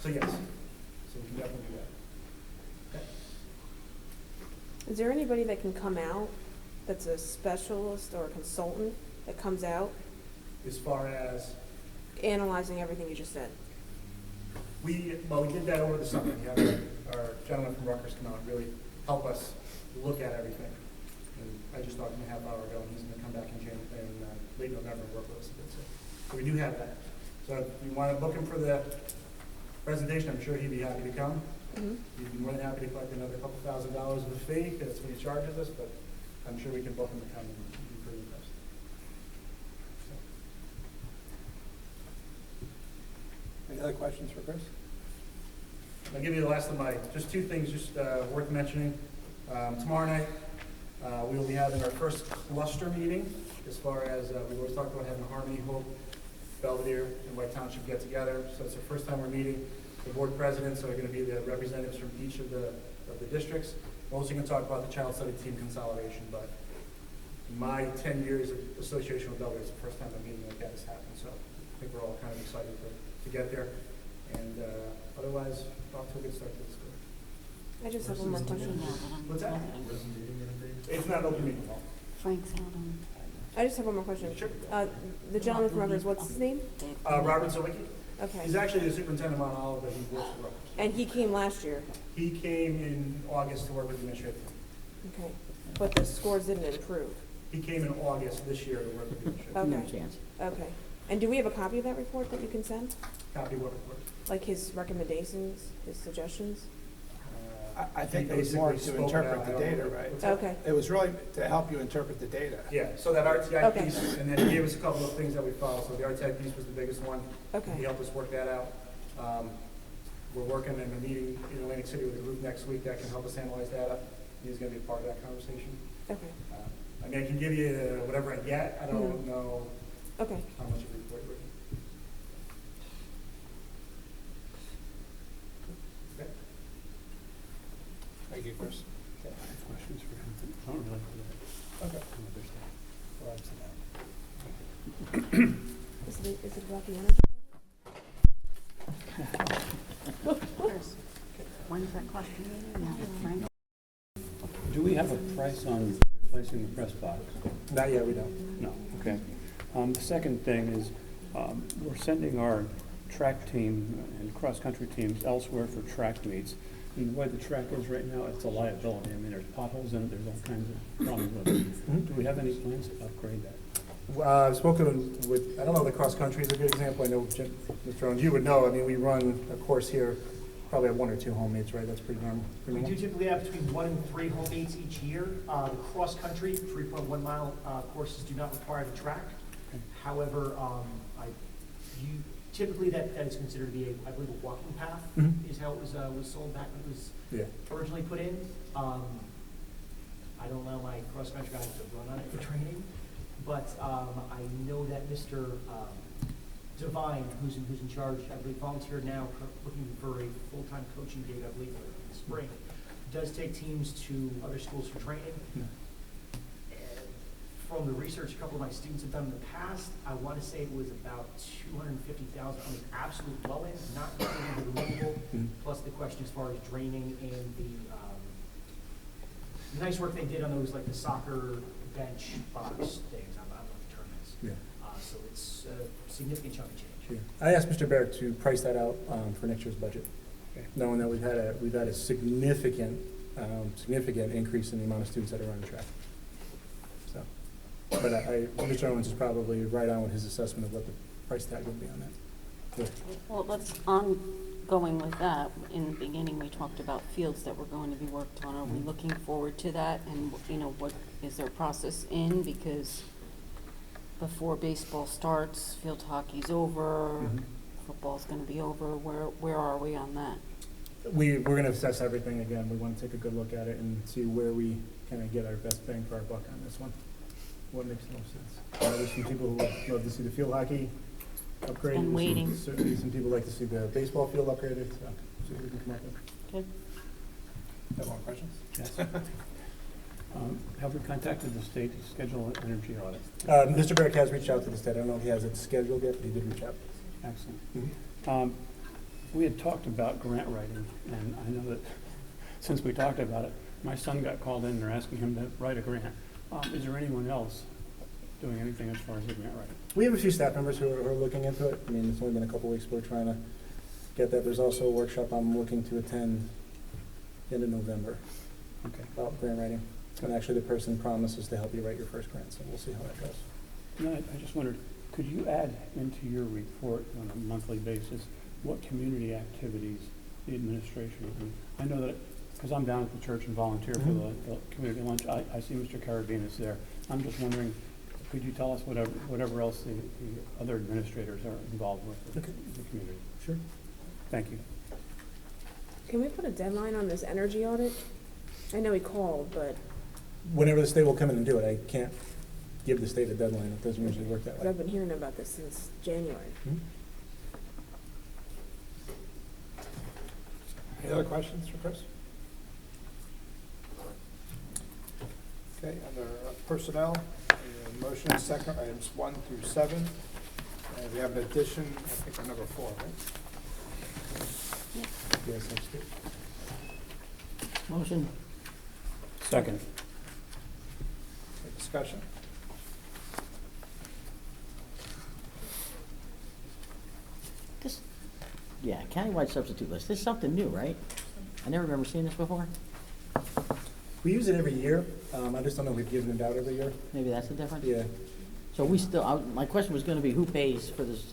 Speaker 6: So yes, so we can definitely do that. Okay.
Speaker 3: Is there anybody that can come out that's a specialist or a consultant that comes out
Speaker 6: As far as,
Speaker 3: analyzing everything you just said?
Speaker 6: we did that over the summer. We had our gentleman from Rutgers come out and really help us look at everything. And I just talked to him a half hour ago, and he's going to come back in late November and work with us a bit. So we do have that. So if you want to book him for the presentation, I'm sure he'd be happy to come.
Speaker 3: Mm-hmm.
Speaker 6: He'd be more than happy to collect another couple $1,000 of a fee, that's what he charges us, but I'm sure we can book him to come and be pretty impressed.
Speaker 2: Any other questions for Chris?
Speaker 6: I'll give you the last of my, just two things just worth mentioning. Tomorrow night, we will be having our first cluster meeting as far as, we've always talked about having Harmony, Hope, Belvedere, and White Township get together. So it's the first time we're meeting. The board presidents are going to be the representatives from each of the districts. We're also going to talk about the child study team consolidation, but in my 10 years of association with Belvedere, it's the first time a meeting like that has happened. So I think we're all kind of excited to get there. And otherwise, off to a good start to the school.
Speaker 3: I just have one more question.
Speaker 6: What's that? It's not an open meeting law.
Speaker 9: Frank's out on.
Speaker 3: I just have one more question.
Speaker 6: Sure.
Speaker 3: The gentleman from Rutgers, what's his name?
Speaker 6: Robert Sawicki.
Speaker 3: Okay.
Speaker 6: He's actually the superintendent of Mount Olive, but he works for Rutgers.
Speaker 3: And he came last year.
Speaker 6: He came in August to work with the administrative team.
Speaker 3: Okay. But the scores didn't improve.
Speaker 6: He came in August this year to work with the administrative team.
Speaker 3: Okay.
Speaker 4: No chance.
Speaker 3: Okay. And do we have a copy of that report that you can send?
Speaker 6: Copy what report?
Speaker 3: Like his recommendations, his suggestions?
Speaker 2: I think
Speaker 6: He
Speaker 2: it was more
Speaker 6: basically
Speaker 2: to
Speaker 6: spoke
Speaker 2: interpret
Speaker 6: out.
Speaker 2: the
Speaker 6: I don't
Speaker 2: data,
Speaker 6: know.
Speaker 2: right?
Speaker 6: What's that?
Speaker 3: Okay.
Speaker 2: It was really to help you interpret the data.
Speaker 6: Yeah, so that RTI
Speaker 3: Okay.
Speaker 6: piece, and then he gave us a couple of things that we followed. So the RTI piece was the biggest one. He
Speaker 3: Okay.
Speaker 6: helped us work that out. We're working in a meeting in Atlantic City with a group next week that can help us analyze data. He's going to be a part of that conversation.
Speaker 3: Okay.
Speaker 6: I mean, I can give you whatever I get. I don't
Speaker 3: Mhm.
Speaker 6: know
Speaker 3: Okay.
Speaker 6: how much of a report we're getting. Okay.
Speaker 2: Thank you, Chris.
Speaker 10: Questions for him? I don't really know that.
Speaker 2: Okay.
Speaker 10: Well, that's
Speaker 3: Is it about the energy?
Speaker 9: When's that question meeting? Now with Frank?
Speaker 10: Do we have a price on replacing the press box?
Speaker 6: Not yet, we don't.
Speaker 10: No, okay. The second thing is, we're sending our track team and cross-country teams elsewhere for track meets. And the way the track is right now, it's a liability. I mean, there's potholes in it, there's all kinds of problems with it. Do we have any plans to upgrade that?
Speaker 6: I've spoken with, I don't know, the cross-country is a good example. I know, Jim, Mr. Jones, you would know. I mean, we run a course here, probably have 1 or 2 home meets, right? That's pretty normal.
Speaker 11: We do typically have between 1 and 3 home meets each year. The cross-country, 3.1 mile courses do not require the track. However, typically that is considered to be, I believe, a walking path is how it was sold back when it was originally put in. I don't allow my cross-country guys to run on it for training, but I know that Mr. Devine, who's in charge, I believe, volunteered now, looking for a full-time coaching gig, I believe, in the spring, does take teams to other schools for training. And from the research a couple of my students have done in the past, I want to say it was about $250,000 on the absolute low end, not including the removal, plus the question as far as draining and the nice work they did on those, like the soccer bench box things. I don't know what the term is.
Speaker 6: Yeah.
Speaker 11: So it's a significant chunk of change.
Speaker 6: Sure. I asked Mr. Barrett to price that out for next year's budget, knowing that we've had a significant increase in the amount of students that are on the track. So, but Mr. Owens is probably right on with his assessment of what the price tag would be on that.
Speaker 9: Well, let's ongoing with that. In the beginning, we talked about fields that were going to be worked on. Are we looking forward to that? And, you know, what is their process in? Because before baseball starts, field hockey's over, football's gonna be over. Where are we on that?
Speaker 6: We're going to assess everything again. We want to take a good look at it and see where we kind of get our best bang for our buck on this one. What makes the most sense? There's some people who love to see the field hockey upgraded.
Speaker 9: And waiting.
Speaker 6: Certainly some people like to see the baseball field upgraded, so see what we can come up with.
Speaker 9: Okay.
Speaker 2: Have more questions?
Speaker 10: Yes. Have we contacted the state to schedule an energy audit?
Speaker 6: Mr. Barrett has reached out to the state. I don't know if he has it scheduled yet, but he did reach out.
Speaker 10: Excellent. We had talked about grant writing, and I know that since we talked about it, my son got called in and they're asking him to write a grant. Is there anyone else doing anything as far as the grant writing?
Speaker 6: We have a few staff members who are looking into it. I mean, it's only been a couple weeks, but we're trying to get that. There's also a workshop I'm looking to attend end of November about grant writing. And actually, the person promises to help you write your first grant, so we'll see how that goes.
Speaker 10: No, I just wondered, could you add into your report on a monthly basis what community activities the administration is doing? I know that, because I'm down at the church and volunteer for the community lunch, I see Mr. Carabinus there. I'm just wondering, could you tell us whatever else the other administrators are involved with in the community?
Speaker 6: Sure.
Speaker 10: Thank you.
Speaker 3: Can we put a deadline on this energy audit? I know he called, but
Speaker 6: Whenever the state will come in and do it, I can't give the state a deadline. It doesn't usually work that way.
Speaker 3: I've been hearing about this since January.
Speaker 6: Hmm?
Speaker 2: Any other questions for Chris? Okay, under personnel, motion and second, items 1 through 7. And we have an addition, I think, on number 4, right?
Speaker 6: Yes, that's good.
Speaker 4: Motion.
Speaker 10: Second.
Speaker 2: Any discussion?
Speaker 4: This, yeah, countywide substitute list. This is something new, right? I never remember seeing this before.
Speaker 6: We use it every year. I just don't know if we've given it out every year.
Speaker 4: Maybe that's the difference?
Speaker 6: Yeah.
Speaker 4: So we still, my question was gonna be who pays for this,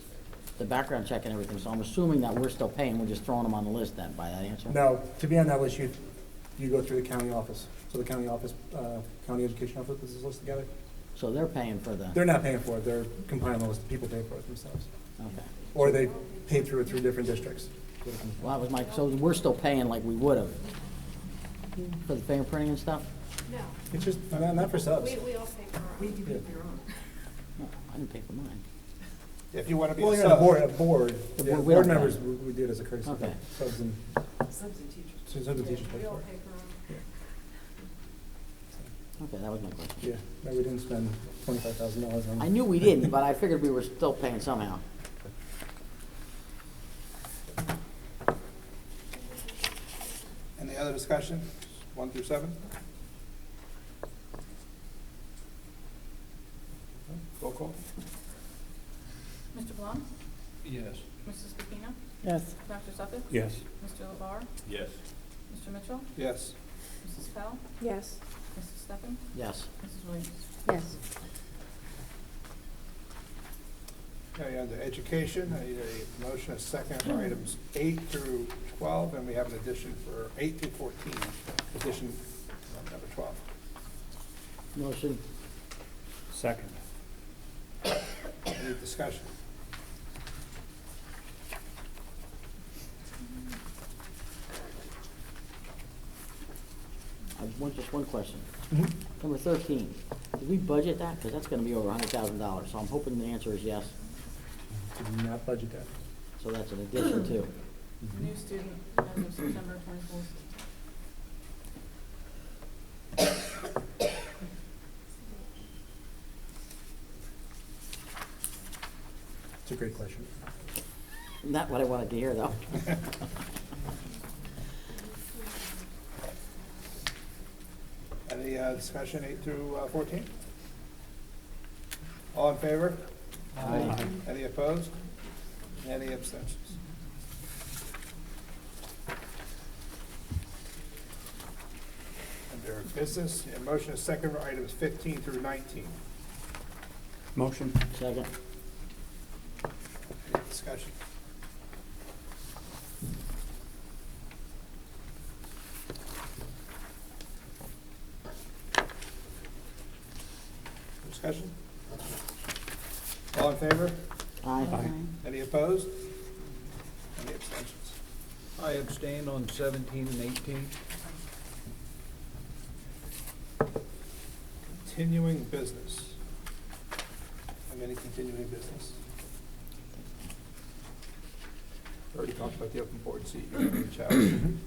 Speaker 4: the background check and everything, so I'm assuming that we're still paying, we're just throwing them on the list then, by that answer?
Speaker 6: No, to be on that list, you go through the county office. So the county office, county education office puts this list together.
Speaker 4: So they're paying for the,
Speaker 6: They're not paying for it. They're compiling the list. People pay for it themselves.
Speaker 4: okay.
Speaker 6: Or they pay through it through different districts.
Speaker 4: Well, that was my, so we're still paying like we would've for the fingerprinting and stuff?
Speaker 8: No,
Speaker 6: It's just, not for subs.
Speaker 8: we all pay for our own.
Speaker 6: Yeah.
Speaker 4: No, I didn't pay for mine.
Speaker 2: If you want to be
Speaker 6: Well,
Speaker 2: a
Speaker 6: you're on a
Speaker 2: sub.
Speaker 6: board,
Speaker 4: The
Speaker 6: yeah,
Speaker 4: board- we
Speaker 6: board
Speaker 4: don't
Speaker 6: members,
Speaker 4: pay.
Speaker 6: we do it as a courtesy.
Speaker 4: Okay.
Speaker 6: Subs and teachers pay for it.
Speaker 4: Okay, that was my question.
Speaker 6: Yeah, no, we didn't spend $25,000 on.
Speaker 4: I knew we didn't, but I figured we were still paying somehow.
Speaker 2: Any other discussion? 1 through 7? Roll call.
Speaker 1: Mr. Blum?
Speaker 5: Yes.
Speaker 1: Mrs. Pepino?
Speaker 3: Yes.
Speaker 1: Dr. Suffolk?
Speaker 10: Yes.
Speaker 1: Mr. LeBar?
Speaker 5: Yes.
Speaker 1: Mr. Mitchell?
Speaker 2: Yes.
Speaker 1: Mrs. Powell?
Speaker 3: Yes.
Speaker 1: Mrs. Steffen?
Speaker 4: Yes.
Speaker 1: Mrs. Williams?
Speaker 9: Yes.
Speaker 2: Okay, under education, I need a motion, a second for items 8 through 12, and we have an addition for 8 through 14, addition number 12.
Speaker 4: Motion.
Speaker 10: Second.
Speaker 2: Any discussion?
Speaker 4: Just one question.
Speaker 6: Mhm.
Speaker 4: Number 13, did we budget that? Because that's gonna be over $100,000, so I'm hoping the answer is yes.
Speaker 6: Did not budget that.
Speaker 4: So that's an addition too.
Speaker 1: New student as of September 24th.
Speaker 6: It's a great question.
Speaker 4: Not what I wanted to hear, though.
Speaker 2: Any discussion 8 through 14? All in favor?
Speaker 10: Aye.
Speaker 2: Any opposed? Any abstentions? Under business, a motion is second for items 15 through 19.
Speaker 10: Motion.
Speaker 4: Second.
Speaker 2: Any discussion? Discussion? All in favor?
Speaker 4: Aye.
Speaker 2: Any opposed? Any abstentions?
Speaker 5: I abstain on 17 and 18.
Speaker 2: Continuing business. Have any continuing business? Already talked about the open board seat. You can reach out. You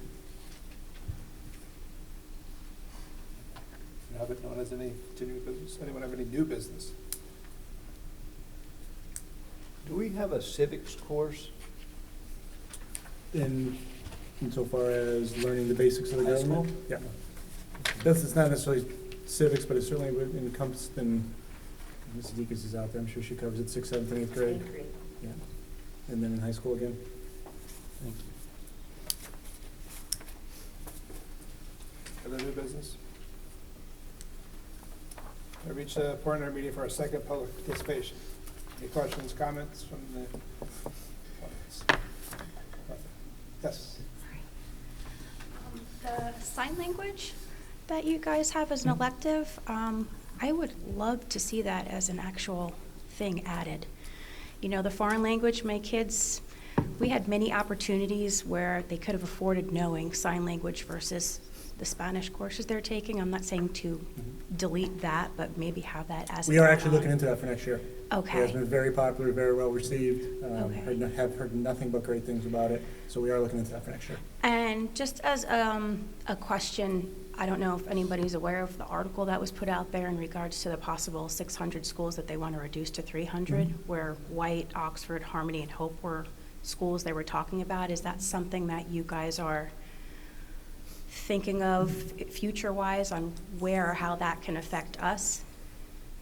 Speaker 2: haven't known as any continuing business? Anyone have any new business?
Speaker 5: Do we have a civics course?
Speaker 6: Insofar as learning the basics of the
Speaker 2: High
Speaker 6: government?
Speaker 2: school?
Speaker 6: Yeah. It's not necessarily civics, but it certainly would encompass, and Mrs. Deacons is out there, I'm sure she covers it 6th, 7th, and 8th grade. Yeah. And then in high school again. Thank you.
Speaker 2: Other new business? I reached the point in our meeting for our second public participation. Any questions, comments from the audience? Yes.
Speaker 12: The sign language that you guys have as an elective, I would love to see that as an actual thing added. You know, the foreign language, my kids we had many opportunities where they could have afforded knowing sign language versus the Spanish courses they're taking. I'm not saying to delete that, but maybe have that as an
Speaker 6: We are actually
Speaker 12: add-on.
Speaker 6: looking into that for next year.
Speaker 12: Okay.
Speaker 6: It has been very popular, very well received.
Speaker 12: Okay.
Speaker 6: Have heard nothing but great things about it, so we are looking into that for next year.
Speaker 12: And just as a question, I don't know if anybody's aware of the article that was put out there in regards to the possible 600 schools that they want to reduce to 300, where White, Oxford, Harmony, and Hope were schools they were talking about. Is that something that you guys are thinking of future-wise on where or how that can affect us?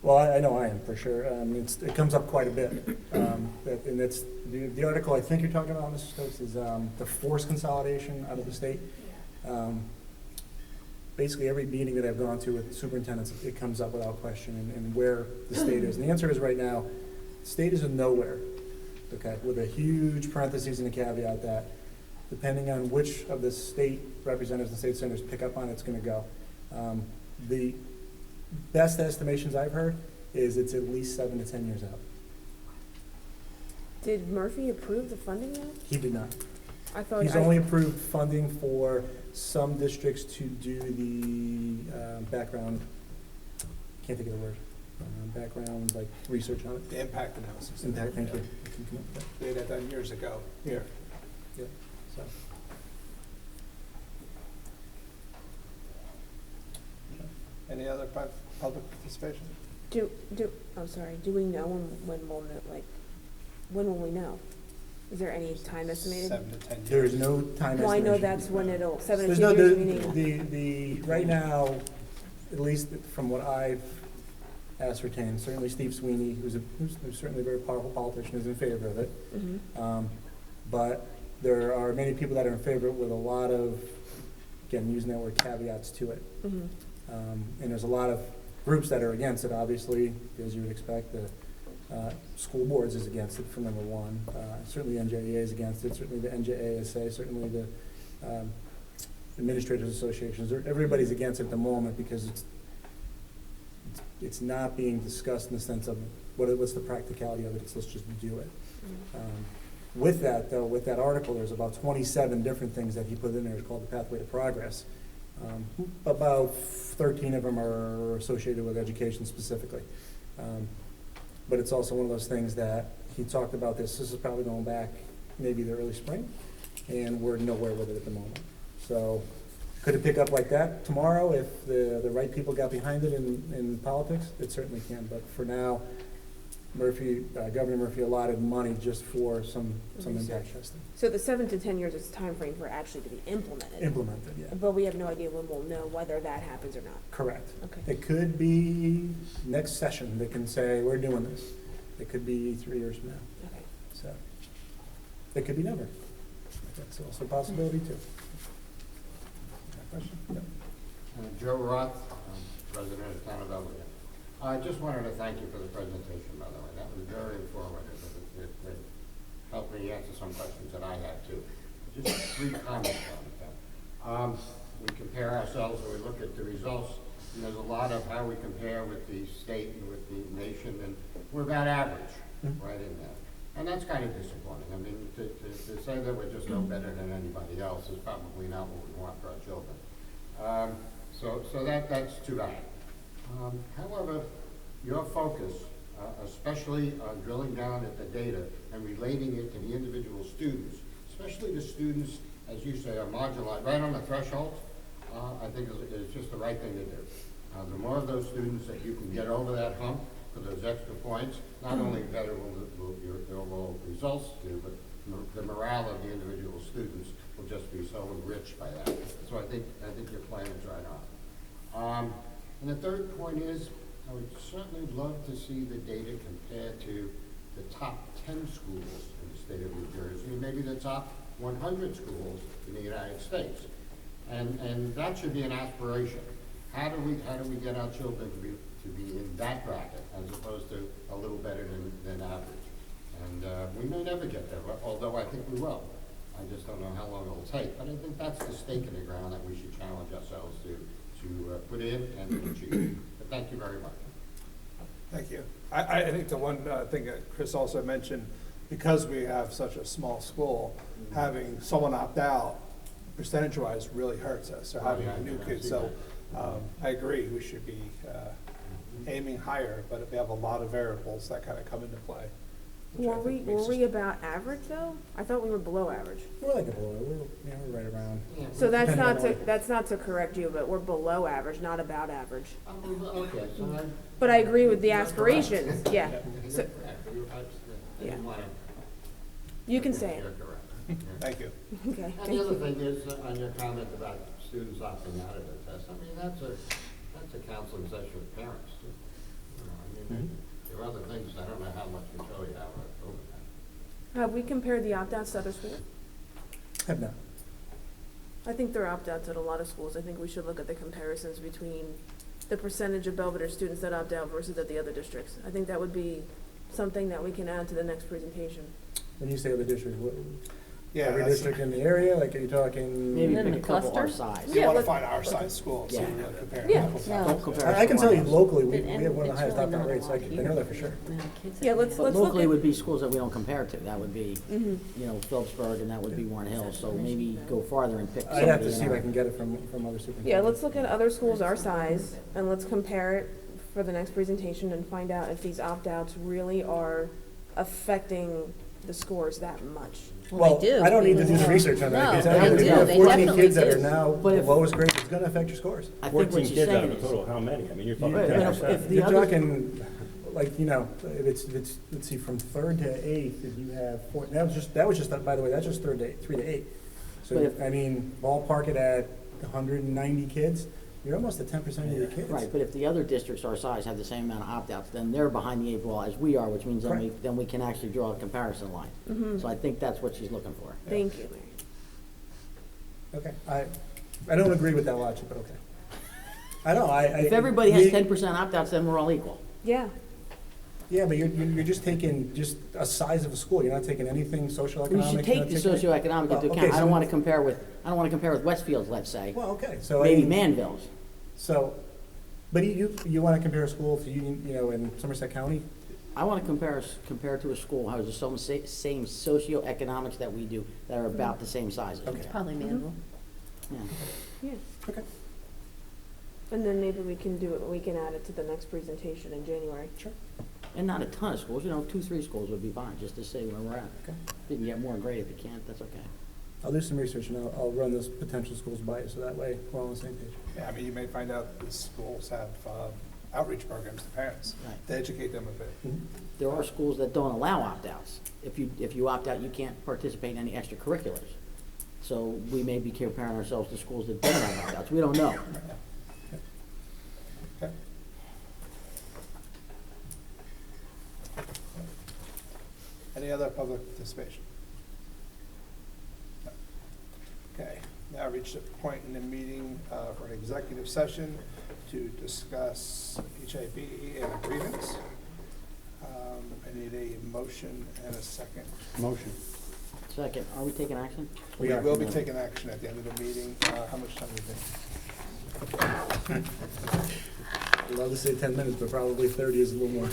Speaker 6: Well, I know I am, for sure. It comes up quite a bit. And it's, the article I think you're talking about, Mr. Stokes, is the forced consolidation out of the state. Basically, every meeting that I've gone to with superintendents, it comes up without question, and where the state is. And the answer is right now, the state is in nowhere, okay, with a huge parentheses and a caveat that depending on which of the state representatives and state senators pick up on it, it's going to go. The best estimations I've heard is it's at least 7 to 10 years out.
Speaker 3: Did Murphy approve the funding yet?
Speaker 6: He did not.
Speaker 3: I thought.
Speaker 6: He's only approved funding for some districts to do the background, can't think of the word, background, like, research on it.
Speaker 2: The impact analysis.
Speaker 6: Impact, thank you.
Speaker 2: They had that done years ago here.
Speaker 6: Yeah, so.
Speaker 2: Any other public participation?
Speaker 3: I'm sorry, do we know when we'll know, like, when will we know? Is there any time estimated?
Speaker 2: 7 to 10 years.
Speaker 6: There is no time estimation.
Speaker 3: Well, I know that's when it'll, 7 to
Speaker 6: There's
Speaker 3: 10
Speaker 6: no,
Speaker 3: years, meaning.
Speaker 6: the, right now, at least from what I've ascertained, certainly Steve Sweeney, who's certainly a very powerful politician, is in favor of it.
Speaker 3: Mhm.
Speaker 6: But there are many people that are in favor with a lot of, again, using that word, caveats to it.
Speaker 3: Mhm.
Speaker 6: And there's a lot of groups that are against it, obviously, as you would expect. The school boards is against it, for number one. Certainly the NJEA is against it, certainly the NJASA, certainly the administrators associations. Everybody's against it at the moment because it's not being discussed in the sense of what's the practicality of it. It's let's just do it. With that, though, with that article, there's about 27 different things that he put in there. It's called the Pathway to Progress. About 13 of them are associated with education specifically. But it's also one of those things that he talked about this is probably going back maybe the early spring, and we're nowhere with it at the moment. So could it pick up like that tomorrow if the right people got behind it in politics? It certainly can, but for now, Governor Murphy allotted money just for some impact testing.
Speaker 3: So the 7 to 10 years is time frame for actually to be implemented.
Speaker 6: Implemented, yeah.
Speaker 3: But we have no idea when we'll know whether that happens or not.
Speaker 6: Correct.
Speaker 3: Okay.
Speaker 6: It could be next session, they can say, we're doing this. It could be 3 years from now.
Speaker 3: Okay.
Speaker 6: So, it could be never. That's also a possibility too.
Speaker 2: Question?
Speaker 6: Yep.
Speaker 13: Joe Roth, resident of town of Belvedere. I just wanted to thank you for the presentation, by the way. That was very informative. It helped me answer some questions that I had too. Just 3 comments on it. We compare ourselves, and we look at the results, and there's a lot of how we compare with the state and with the nation, and we're about average right in there. And that's kind of disappointing. I mean, to say that we're just no better than anybody else is probably not what we want for our children. So that's too bad. However, your focus, especially on drilling down at the data and relating it to the individual students, especially the students, as you say, are marginalized, right on the threshold, I think is just the right thing to do. The more of those students that you can get over that hump for those extra points, not only better will your overall results do, but the morale of the individual students will just be so enriched by that. So I think your plan is right on. And the third point is, I would certainly love to see the data compared to the top 10 schools in the state of New Jersey, and maybe the top 100 schools in the United States. And that should be an aspiration. How do we get our children to be in that bracket as opposed to a little better than average? And we may never get there, although I think we will. I just don't know how long it'll take. But I think that's the stake in the ground that we should challenge ourselves to put in and to achieve. But thank you very much.
Speaker 2: Thank you. I think the one thing that Chris also mentioned, because we have such a small school, having someone opt out, percentage-wise, really hurts us, or having a new kid. So I agree, we should be aiming higher, but we have a lot of variables that kind of come into play. which I
Speaker 3: Were
Speaker 2: think
Speaker 3: we
Speaker 2: makes us-
Speaker 3: about average though? I thought we were below average.
Speaker 6: We're like a below, we're right around.
Speaker 3: So that's
Speaker 6: Depending
Speaker 3: not
Speaker 6: on
Speaker 3: to,
Speaker 6: what-
Speaker 3: that's not to correct you, but we're below average, not about average.
Speaker 13: Okay, so I.
Speaker 3: But I agree with the
Speaker 13: You're
Speaker 3: aspirations,
Speaker 13: correct.
Speaker 3: yeah.
Speaker 13: You're
Speaker 3: So,
Speaker 13: correct. I
Speaker 3: Yeah.
Speaker 13: didn't wanna.
Speaker 3: you can say it.
Speaker 13: You're correct. Yeah.
Speaker 2: Thank you.
Speaker 3: Okay,
Speaker 13: And
Speaker 3: thank
Speaker 13: the other
Speaker 3: you.
Speaker 13: thing is, on your comment about students opting out of the test, I mean, that's a counseling session with parents, too. You know, I mean, there are other things, I don't know how much control you have over that.
Speaker 3: Have we compared the opt-outs to other schools?
Speaker 6: Have not.
Speaker 3: I think there are opt-outs at a lot of schools. I think we should look at the comparisons between the percentage of Belvedere students that opt out versus at the other districts. I think that would be something that we can add to the next presentation.
Speaker 6: When you say other districts, what,
Speaker 2: Yeah,
Speaker 6: every
Speaker 2: that's-
Speaker 6: district in the area, like, are you talking?
Speaker 4: Maybe
Speaker 9: Then
Speaker 4: pick
Speaker 9: the
Speaker 4: a couple our
Speaker 9: cluster?
Speaker 4: size.
Speaker 2: You
Speaker 3: Yeah,
Speaker 2: want to
Speaker 3: let's-
Speaker 2: find our size schools, so
Speaker 4: Yeah.
Speaker 2: you compare
Speaker 3: Yeah.
Speaker 2: apples to
Speaker 9: No.
Speaker 2: apples.
Speaker 4: Don't compare us
Speaker 6: I can
Speaker 4: to
Speaker 6: tell you
Speaker 4: anyone else.
Speaker 6: locally, we
Speaker 9: And
Speaker 6: have one of the
Speaker 9: it's
Speaker 6: highest
Speaker 9: really
Speaker 6: opt-out
Speaker 9: not a
Speaker 6: rates,
Speaker 9: lot
Speaker 6: I know
Speaker 9: here.
Speaker 6: that for sure.
Speaker 3: Yeah, let's
Speaker 4: But
Speaker 3: look
Speaker 4: locally
Speaker 3: at-
Speaker 4: would be schools that we don't compare to. That would be,
Speaker 3: Mhm.
Speaker 4: you know, Phillipsburg, and that would be Warren Hill. So maybe go farther and pick
Speaker 6: I'd have
Speaker 4: somebody
Speaker 6: to
Speaker 4: in
Speaker 6: see if
Speaker 4: our-
Speaker 6: I can get it from other superintendents.
Speaker 3: Yeah, let's look at other schools our size, and let's compare it for the next presentation and find out if these opt-outs really are affecting the scores that much.
Speaker 6: Well,
Speaker 9: they do,
Speaker 6: I don't need to do
Speaker 9: because-
Speaker 6: the research on that. I can
Speaker 9: No,
Speaker 6: tell
Speaker 4: they
Speaker 6: you, if
Speaker 4: do.
Speaker 6: you have
Speaker 9: They
Speaker 6: 14
Speaker 9: definitely
Speaker 6: kids that
Speaker 9: do.
Speaker 6: are now
Speaker 4: But
Speaker 6: the
Speaker 4: if-
Speaker 6: lowest grade, it's gonna affect your scores.
Speaker 4: I think
Speaker 14: 14
Speaker 4: what she's
Speaker 14: kids out
Speaker 4: saying
Speaker 14: of a
Speaker 4: is,
Speaker 14: total, how many? I mean, you're talking
Speaker 4: Right, but if-
Speaker 14: 10%.
Speaker 4: if the
Speaker 6: You're
Speaker 4: others-
Speaker 6: talking, like, you know, if it's, let's see, from third to eighth, if you have four, that was just, by the way, that's just third to, 3 to 8.
Speaker 4: But
Speaker 6: So,
Speaker 4: if-
Speaker 6: I mean, ballpark it at 190 kids, you're almost at 10% of your kids.
Speaker 4: right, but if the other districts our size have the same amount of opt-outs, then they're behind the 8 ball as we are, which means then we can actually draw a comparison line.
Speaker 3: Mhm.
Speaker 4: So I think that's what she's looking for.
Speaker 3: Thank you, Mary.
Speaker 6: Okay, I don't agree with that logic, but okay. I don't,
Speaker 4: If everybody has
Speaker 6: we-
Speaker 4: 10% opt-outs, then we're all equal.
Speaker 3: Yeah,
Speaker 6: Yeah, but you're just taking just a size of a school, you're not taking anything socioeconomic.
Speaker 4: We should take the socioeconomic into
Speaker 6: Well, okay,
Speaker 4: account. I
Speaker 6: so-
Speaker 4: don't want to compare with Westfields, let's say.
Speaker 6: Well, okay, so.
Speaker 4: Maybe
Speaker 6: I-
Speaker 4: Manville's.
Speaker 6: So, but you want to compare a school to Union, you know, in Somerset County?
Speaker 4: I want to compare to a school who has the same socioeconomics that we do, that are about the same size as we
Speaker 6: Okay.
Speaker 4: are.
Speaker 9: Probably Manville.
Speaker 4: Yeah.
Speaker 3: yeah.
Speaker 6: Okay.
Speaker 3: And then maybe we can do it, we can add it to the next presentation in January.
Speaker 6: Sure.
Speaker 4: And not a ton of schools, you know, 2, 3 schools would be fine, just to say where we're at.
Speaker 6: Okay.
Speaker 4: If you can get more, great. If you can't, that's okay.
Speaker 6: I'll do some research and I'll run those potential schools by you, so that way we're all on the same page.
Speaker 2: Yeah, I mean, you may find out the schools have outreach programs to parents
Speaker 4: Right.
Speaker 2: to educate them a bit.
Speaker 4: There are schools that don't allow opt-outs. If you opt out, you can't participate in any extracurriculars. So we may be comparing ourselves to schools that don't have opt-outs. We don't know.
Speaker 2: Okay. Any other public participation? No. Okay, now reached a point in the meeting for an executive session to discuss HIB and agreements. I need a motion and a second.
Speaker 10: Motion.
Speaker 4: Second, are we taking action?
Speaker 2: We
Speaker 6: We are.
Speaker 2: will be taking action at the end of the meeting. How much time do you think?
Speaker 6: I'd love to say 10 minutes, but probably 30 is a little more.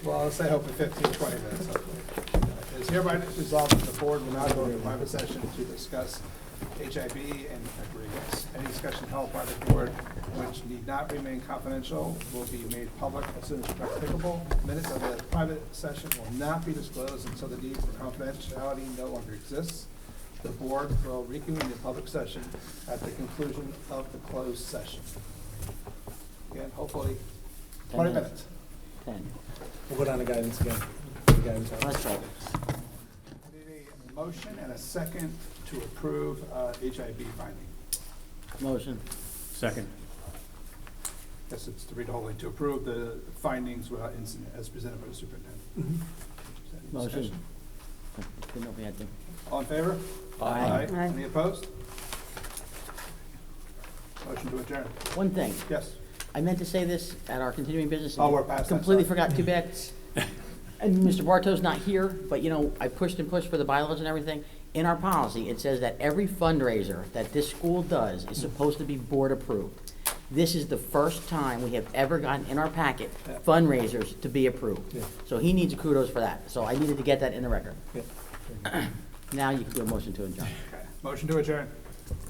Speaker 2: Well, I'll say hopefully 15, 20 minutes. It is hereby resolved that the board will now go into private session to discuss HIB and agreements. Any discussion held by the board which need not remain confidential will be made public as soon as practicable. Minutes of the private session will not be disclosed until the need for confidentiality no longer exists. The board will reconvene the public session at the conclusion of the closed session. Again, hopefully
Speaker 4: 10
Speaker 2: 20 minutes.
Speaker 4: 10.
Speaker 6: We'll go down to guidance again. Guidance.
Speaker 4: Let's try.
Speaker 2: Need a motion and a second to approve HIB finding.
Speaker 4: Motion.
Speaker 10: Second.
Speaker 2: Guess it's to read wholly, to approve the findings without incident as presented by the superintendent. Any
Speaker 4: Motion.
Speaker 2: discussion?
Speaker 4: Didn't know we had to.
Speaker 2: All in favor?
Speaker 4: Aye.
Speaker 9: Aye.
Speaker 2: Any opposed? Motion to adjourn.
Speaker 4: One thing,
Speaker 2: Yes.
Speaker 4: I meant to say this at our continuing business.
Speaker 2: Oh, we're past that,
Speaker 4: Completely
Speaker 2: sorry.
Speaker 4: forgot, too bad. And Mr. Bartow's not here, but you know, I pushed and pushed for the bylaws and everything. In our policy, it says that every fundraiser that this school does is supposed to be board approved. This is the first time we have ever gotten in our packet
Speaker 2: Yeah.
Speaker 4: fundraisers to be approved.
Speaker 6: Yeah.
Speaker 4: So he needs kudos for that. So I needed to get that in the record.
Speaker 6: Yeah.
Speaker 4: Now you can do a motion to adjourn.
Speaker 2: Okay. Motion to adjourn.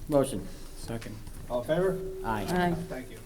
Speaker 4: Motion.
Speaker 10: Second.
Speaker 2: All in favor?
Speaker 4: Aye.
Speaker 9: Aye.
Speaker 2: Thank you.